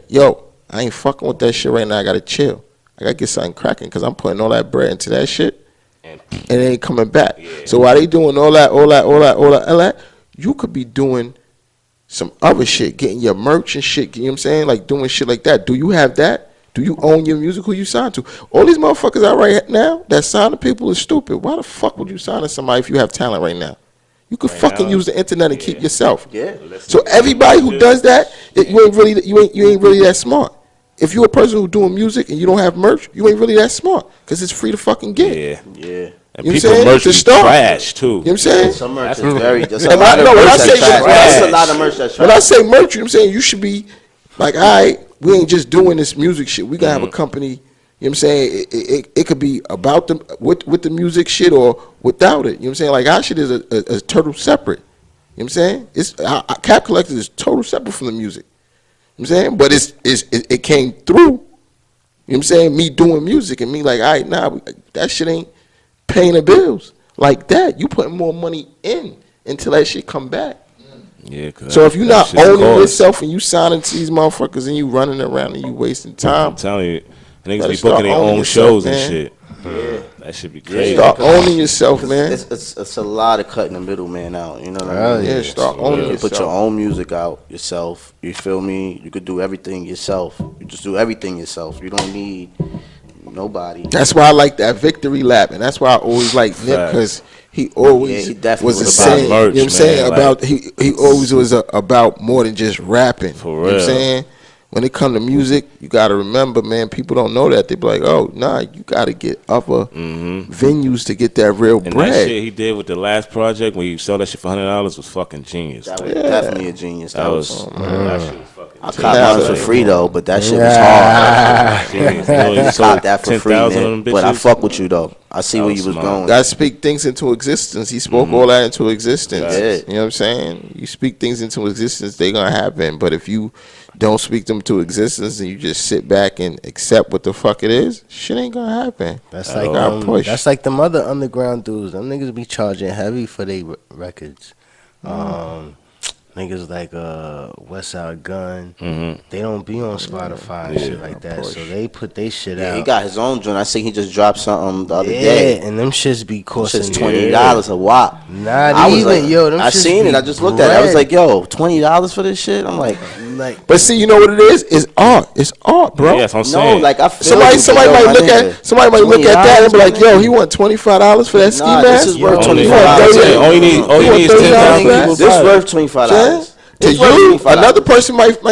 Speaker 2: I ain't fucking with that shit right now. I gotta chill. I gotta get something cracking because I'm putting all that bread into that shit, and it ain't coming back. Yeah. So while they doing all that, you could be doing some other shit, getting your merch and shit. You know what I'm saying? Like doing shit like that. Do you have that? Do you own your music? Who you signed to? All these motherfuckers out right now that sign to people is stupid. Why the fuck would you sign to somebody if you have talent right now?
Speaker 4: You could
Speaker 3: Right
Speaker 4: fucking
Speaker 3: now,
Speaker 4: use the internet and keep yourself.
Speaker 5: Yeah.
Speaker 4: So everybody who does that, you ain't really that smart. If you're a person who's doing music and you don't have merch, you ain't really that smart because it's free to fucking get.
Speaker 3: Yeah.
Speaker 5: Yeah.
Speaker 3: And
Speaker 4: You know what I'm
Speaker 3: people
Speaker 4: saying?
Speaker 3: merch
Speaker 4: To
Speaker 3: be
Speaker 4: start.
Speaker 3: trash too.
Speaker 4: You know what I'm saying?
Speaker 5: Some merch is very. That's a
Speaker 4: And
Speaker 5: lot of
Speaker 4: when I
Speaker 5: merch
Speaker 4: say
Speaker 5: that's trash. That's a lot of merch that's trash.
Speaker 4: When I say merch, you know what I'm saying? You should be like, all right, we ain't just doing this music shit. We gotta have a company. You know what I'm saying? It could be about the with the music shit or without it. You know what I'm saying? Like our shit is a total separate. You know what I'm saying? It's our Cap Collectors is total separate from the music. You know what I'm saying? But it came through. You know what I'm saying? Me doing music and me like, all right, nah, that shit ain't paying the bills like that. You putting more money in until that shit come back.
Speaker 3: Yeah.
Speaker 4: So if you're not owning yourself and you signing to these motherfuckers and you running around and you wasting time,
Speaker 3: I'm telling you, niggas
Speaker 4: better
Speaker 3: be
Speaker 4: start
Speaker 3: booking their
Speaker 4: owning
Speaker 3: own
Speaker 4: yourself,
Speaker 3: shows and
Speaker 4: man.
Speaker 3: shit. That should be crazy.
Speaker 4: start owning yourself, man.
Speaker 5: It's a lot of cutting the middleman out. You know what I mean?
Speaker 4: Yeah, start owning
Speaker 5: You can put your
Speaker 4: yourself.
Speaker 5: own music out yourself. You feel me? You could do everything yourself. You just do everything yourself. You don't need nobody.
Speaker 4: That's why I like that victory lap, and that's why I always like Nip because he always
Speaker 5: he definitely
Speaker 4: was the
Speaker 5: was
Speaker 4: same.
Speaker 3: about merch,
Speaker 4: you know what I'm saying?
Speaker 3: man,
Speaker 4: About he always was about more than just rapping.
Speaker 3: For
Speaker 4: You know what I'm
Speaker 3: real.
Speaker 4: saying? When it come to music, you got to remember, man, people don't know that. They be like, oh, nah, you got to get other venues to get that real
Speaker 3: And
Speaker 4: bread.
Speaker 3: that shit he did with the last project when you sold that shit for $100 was fucking genius.
Speaker 5: That was definitely a genius.
Speaker 3: That was that shit was fucking.
Speaker 5: I caught mine for free though, but that shit was hard.
Speaker 3: Genius.
Speaker 5: I caught that for free,
Speaker 3: 10,000 of them
Speaker 5: man. But I
Speaker 3: bitches.
Speaker 5: fuck with you though. I see
Speaker 3: That
Speaker 5: where
Speaker 3: was
Speaker 5: you was
Speaker 3: smart.
Speaker 5: going.
Speaker 4: Got to speak things into existence. He spoke all that into existence.
Speaker 5: Yeah.
Speaker 4: You know what I'm saying? You speak things into existence, they going to happen. But if you don't speak them to existence and you just sit back and accept what the fuck it is, shit ain't going to happen.
Speaker 6: That's
Speaker 4: You
Speaker 6: like
Speaker 4: gotta push.
Speaker 6: that's like them other underground dudes. Them niggas be charging heavy for their records. Niggas like Westside Gun, they don't be on Spotify and shit like that. So they put they shit
Speaker 5: Yeah,
Speaker 6: out.
Speaker 5: he got his own joint. I see he just dropped something the other
Speaker 6: yeah,
Speaker 5: day.
Speaker 6: and them shits be costing
Speaker 5: Just $20 a wop.
Speaker 6: Not
Speaker 5: I was
Speaker 6: even,
Speaker 5: like,
Speaker 6: yo. Them
Speaker 5: I
Speaker 6: shits
Speaker 5: seen it.
Speaker 6: be
Speaker 5: I just looked at it. I was
Speaker 6: bread.
Speaker 5: like, yo, $20 for this shit. I'm like,
Speaker 4: But see, you know what it is? It's art. It's art, bro.
Speaker 3: Yeah, that's what I'm
Speaker 5: no,
Speaker 3: saying.
Speaker 5: like I feel
Speaker 4: Somebody
Speaker 5: you, but yo,
Speaker 4: might
Speaker 5: my
Speaker 4: look
Speaker 5: nigga,
Speaker 4: at that and be like,
Speaker 5: $20,
Speaker 4: "Yo, he want $25 for that ski
Speaker 5: Nah,
Speaker 4: mask."
Speaker 5: this is worth
Speaker 3: Only-
Speaker 5: $25.
Speaker 3: All you need is
Speaker 4: $30
Speaker 3: $10,000
Speaker 4: for
Speaker 3: people
Speaker 4: that?
Speaker 5: This
Speaker 3: buy it.
Speaker 5: worth $25.
Speaker 4: To
Speaker 5: It's worth
Speaker 4: you,
Speaker 5: $25.
Speaker 4: another person might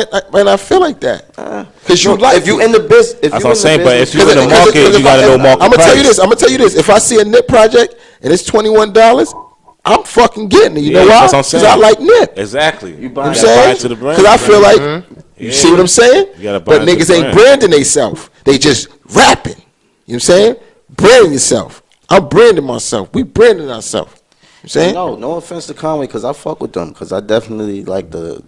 Speaker 4: not feel like that. Because you like
Speaker 5: if you in the business,
Speaker 3: That's what I'm saying. But if you in the
Speaker 4: Because
Speaker 3: market,
Speaker 4: if
Speaker 3: you gotta know market
Speaker 4: I'm gonna tell you
Speaker 3: price.
Speaker 4: this. I'm gonna tell you this. If I see a Nip project and it's $21, I'm fucking getting it. You know
Speaker 3: Yeah,
Speaker 4: why?
Speaker 3: that's what I'm
Speaker 4: Because
Speaker 3: saying.
Speaker 4: I like Nip.
Speaker 3: Exactly. You
Speaker 4: You know
Speaker 3: gotta
Speaker 4: what I'm
Speaker 3: buy
Speaker 4: saying?
Speaker 3: into the brand.
Speaker 4: Because I feel like, you
Speaker 3: Yeah.
Speaker 4: see what I'm saying?
Speaker 3: You gotta buy
Speaker 4: But
Speaker 3: into
Speaker 4: niggas
Speaker 3: the
Speaker 4: ain't
Speaker 3: brand.
Speaker 4: branding themselves. They just rapping. You know what I'm saying? Branding yourself. I'm branding myself. We branding ourselves. You know what I'm saying?
Speaker 5: No offense to Conway, because I fuck with them, because I definitely like the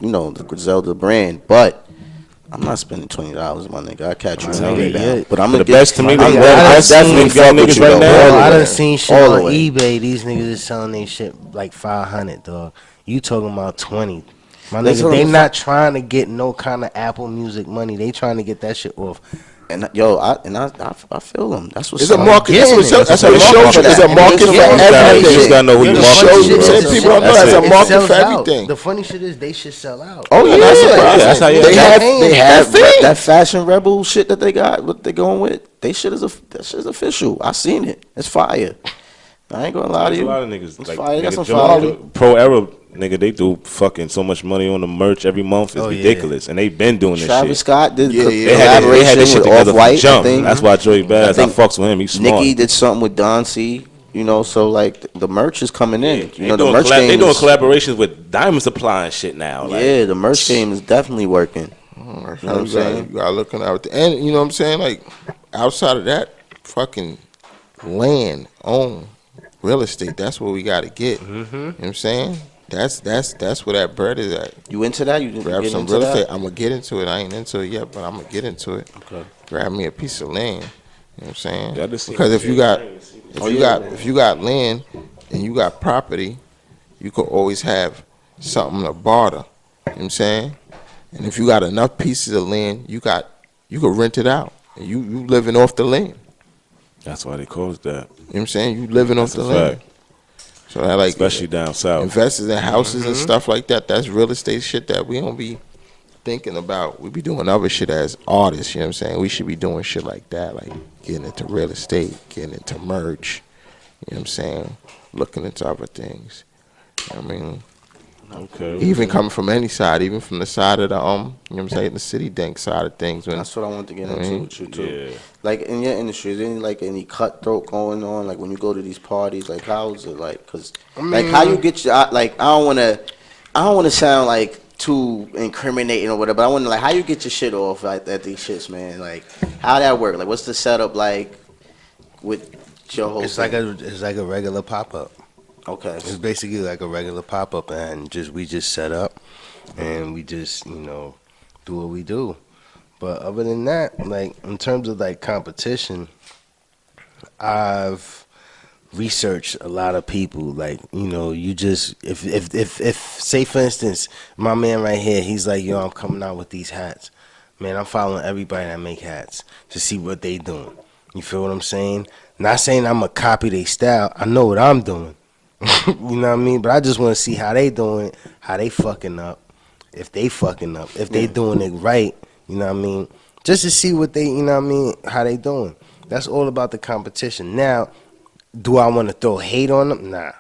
Speaker 5: Griselda brand, but I'm not spending $20, my nigga. I catch you
Speaker 3: telling
Speaker 5: on
Speaker 3: you,
Speaker 5: rebound.
Speaker 6: yeah.
Speaker 5: But I'm
Speaker 3: The
Speaker 5: gonna
Speaker 3: best to me,
Speaker 6: My
Speaker 3: the
Speaker 6: nigga, I
Speaker 3: best
Speaker 5: definitely
Speaker 3: niggas
Speaker 5: fuck with
Speaker 3: niggas
Speaker 5: you,
Speaker 3: right
Speaker 5: though.
Speaker 3: now.
Speaker 6: Bro, I
Speaker 5: the
Speaker 6: done
Speaker 5: way.
Speaker 6: seen shit
Speaker 5: All the
Speaker 6: on
Speaker 5: way.
Speaker 6: eBay. These niggas is selling they shit like 500, dog. You talking about 20? My
Speaker 5: That's
Speaker 6: nigga,
Speaker 5: what
Speaker 6: they
Speaker 5: I'm
Speaker 6: not trying to get no kind of Apple Music money. They trying to get that shit off.
Speaker 5: And yo, I feel them. That's what's
Speaker 4: It's a
Speaker 5: up.
Speaker 4: market. That's what
Speaker 6: Getting
Speaker 4: it
Speaker 6: it.
Speaker 4: shows you. There's a market for
Speaker 5: You just gotta-
Speaker 4: everything.
Speaker 3: You just gotta know who
Speaker 4: It
Speaker 3: you
Speaker 4: shows
Speaker 3: market
Speaker 4: you.
Speaker 3: to,
Speaker 4: Some
Speaker 3: bro.
Speaker 4: people don't know
Speaker 3: That's
Speaker 4: there's a
Speaker 3: it.
Speaker 4: market
Speaker 6: sells
Speaker 4: for
Speaker 6: out.
Speaker 4: everything.
Speaker 6: The funny shit is they should sell out.
Speaker 4: Oh yeah,
Speaker 5: That's what-
Speaker 3: Yeah, that's how you
Speaker 4: they
Speaker 3: have-
Speaker 4: have
Speaker 5: that fashion rebel shit that they got. What they going with? That shit is official. I seen it. It's fire. I ain't gonna lie to
Speaker 3: There's a
Speaker 5: you.
Speaker 3: lot of niggas
Speaker 5: It's
Speaker 3: like
Speaker 5: fire. They got
Speaker 3: nigga,
Speaker 5: some fire.
Speaker 3: Pro Era nigga, they do fucking so much money on the merch every month. It's
Speaker 6: Oh, yeah.
Speaker 3: ridiculous, and they been doing this
Speaker 5: Travis
Speaker 3: shit.
Speaker 5: Scott did
Speaker 4: Yeah, yeah.
Speaker 3: They had
Speaker 5: collaboration
Speaker 3: this shit
Speaker 5: with
Speaker 3: together from
Speaker 5: Off-White. I
Speaker 3: jump.
Speaker 5: think.
Speaker 3: That's why Joey Baz, I
Speaker 5: think
Speaker 3: fucks with him. He's smart.
Speaker 5: Nicki did something with Don C. You know, so like the merch is coming in. You know, the
Speaker 3: doing
Speaker 5: merch game.
Speaker 3: they doing
Speaker 5: is-
Speaker 3: collaborations with Diamond Supply and shit now. Like,
Speaker 5: Yeah, the merch game is definitely working.
Speaker 4: You know
Speaker 5: what I'm saying?
Speaker 4: You gotta look out, and you know what I'm saying. Like outside of that, fucking land, own, real estate. That's what we gotta get. You know what I'm saying? That's where that bread is at.
Speaker 5: You into that? You
Speaker 4: Grab
Speaker 5: get
Speaker 4: some
Speaker 5: into
Speaker 4: real
Speaker 5: that?
Speaker 4: estate. I'm gonna get into it. I ain't into it yet, but I'm gonna get into it.
Speaker 5: Okay.
Speaker 4: Grab me a piece of land. You know what I'm saying?
Speaker 3: Yeah, I just seen
Speaker 4: Because if
Speaker 3: that
Speaker 4: you
Speaker 3: shit.
Speaker 4: got
Speaker 5: Oh, yeah.
Speaker 4: if you got land and you got property, you could always have something to barter. You know what I'm saying? And if you got enough pieces of land, you could rent it out. And you living off the land.
Speaker 3: that's why they call it that.
Speaker 4: You know what I'm saying? You living off
Speaker 3: That's
Speaker 4: the
Speaker 3: a
Speaker 4: land.
Speaker 3: fact.
Speaker 4: So that like
Speaker 3: Especially down south.
Speaker 4: investors in houses and stuff like that, that's real estate shit that we don't be thinking about. We be doing other shit as artists, you know what I'm saying? We should be doing shit like that, like getting into real estate, getting into merch, you know what I'm saying? Looking into other things. I mean,
Speaker 3: Okay.
Speaker 4: even coming from any side, even from the side of the you know what I'm saying, the city dank side of things. When,
Speaker 5: That's what I want to get
Speaker 4: I
Speaker 5: into
Speaker 4: mean,
Speaker 5: with you too.
Speaker 3: Yeah.
Speaker 5: Like in your industry, is there any cutthroat going on? Like when you go to these parties, like how's it like? Cause like how you get your like I don't want to sound like too incriminating or whatever. But I want to like how you get your shit off at these shits, man. Like how that work? Like what's the setup like with your whole?
Speaker 6: It's
Speaker 5: thing?
Speaker 6: like a regular pop up.
Speaker 5: Okay.
Speaker 6: It's basically like a regular pop up, and we just set up, and we just do what we do. But other than that, like in terms of like competition, I've researched a lot of people. Like you just if say for instance, my man right here, he's like, yo, I'm coming out with these hats. Man, I'm following everybody that make hats to see what they doing. You feel what I'm saying? Not saying I'm gonna copy their style. I know what I'm doing. You know what I mean? But I just want to see how they doing, how they fucking up, if they fucking up, if they doing it right. You know what I mean? Just to see what they, you know what I mean, how they doing. That's all about the competition. Now, do I want to throw hate on them? Nah.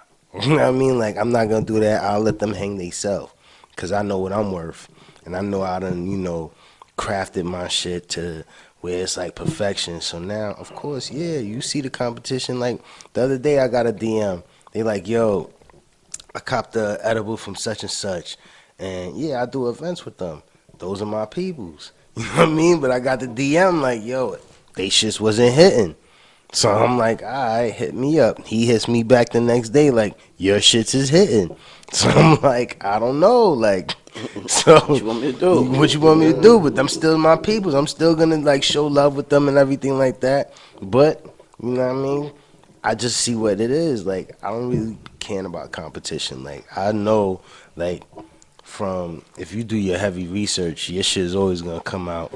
Speaker 6: You know what I mean? Like, I'm not going to do that. I'll let them hang theyself because I know what I'm worth. And I know I done, crafted my shit to where it's like perfection. So now, of course, yeah, you see the competition. Like, the other day I got a DM. They like, yo, I copped the edible from such and such. And, yeah, I do events with them. Those are my peoples. You know what I mean? But I got the DM like, yo, they shits wasn't hitting. So I'm like, all right, hit me up. He hits me back the next day like, your shits is hitting. So I'm like, I don't know. Like, so
Speaker 5: What you want me to do?
Speaker 6: What you want me to do? But them still my peoples. I'm still going to, like, show love with them and everything like that. But, you know what I mean? I just see what it is. Like, I don't really care about competition. Like, I know, like, from if you do your heavy research, your shit is always going to come out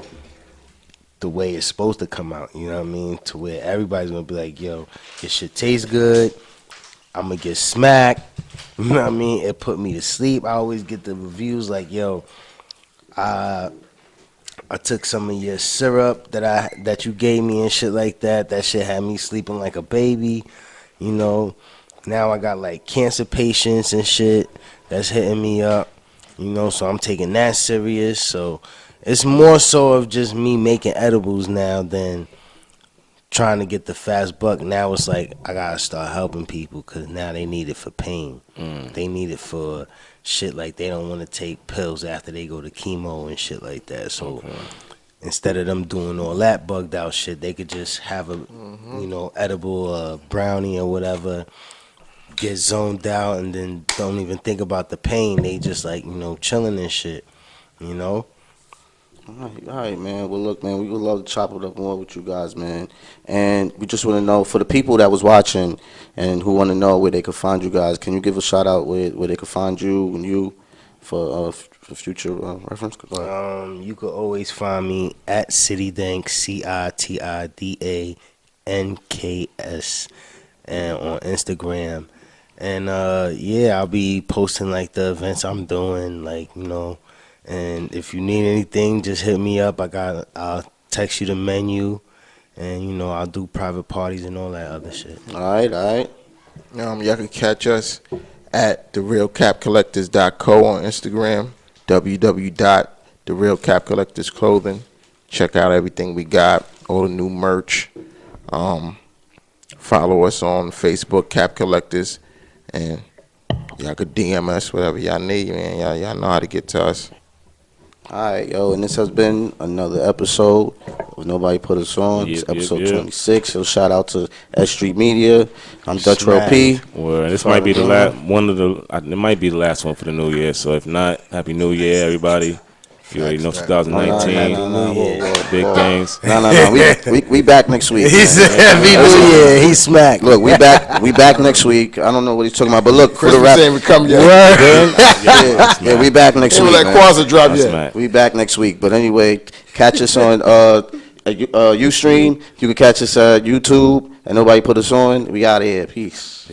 Speaker 6: the way it's supposed to come out, you know what I mean? To where everybody's gonna be like, yo, your shit tastes good, I'm gonna get smacked, you know what I mean? It put me to sleep. I always get the reviews like, yo, I took some of your syrup that you gave me and shit like that. That shit had me sleeping like a baby, Now I got like cancer patients and shit that's hitting me up, so I'm taking that serious. So it's more so of just me making edibles now than trying to get the fast buck. Now it's like I gotta start helping people because now they need it for pain. They need it for shit like they don't want to take pills after they go to chemo and shit like that. So instead of them doing all that bugged out shit, they could just have a edible brownie or whatever, get zoned out, and then don't even think about the pain. They just like chilling and shit.
Speaker 5: All right, man. Well, look, man, we would love to chop it up more with you guys, man. And we just want to know, for the people that was watching and who want to know where they could find you guys, can you give a shout out where they could find you and you for future reference?
Speaker 6: You could always find me at CityDanks, CITIDANKS, and on Instagram. And I'll be posting like the events I'm doing, like And if you need anything, just hit me up. I'll text you the menu, and I'll do private parties and all that other shit.
Speaker 5: All right.
Speaker 4: Y'all can catch us at therealcapcollectors.co on Instagram, www.therealcapcollectorsclothing. Check out everything we got, all the new merch. Follow us on Facebook, Cap Collectors, and y'all could DM us whatever y'all need, man. Y'all know how to get to us.
Speaker 5: All right, yo, and this has been another episode of Nobody Put Us On. It's episode 26. So shout out to S.STREET Media. I'm Dutch Row P.
Speaker 3: Well, this might be the last one of the. It might be the last one for the new year. So if not, Happy New Year, everybody. You already know 2019, big things.
Speaker 5: No. We back next week.
Speaker 6: He said Happy New Year. He smacked.
Speaker 5: Look, we back next week. I don't know what he's talking about, but look, for the rap.
Speaker 4: Christmas ain't come yet.
Speaker 5: Yeah, we back next week.
Speaker 4: Like Quasar drop yet.
Speaker 5: We back next week. But anyway, catch us on Ustream. You can catch us at YouTube. And Nobody Put Us On. We out of here. Peace.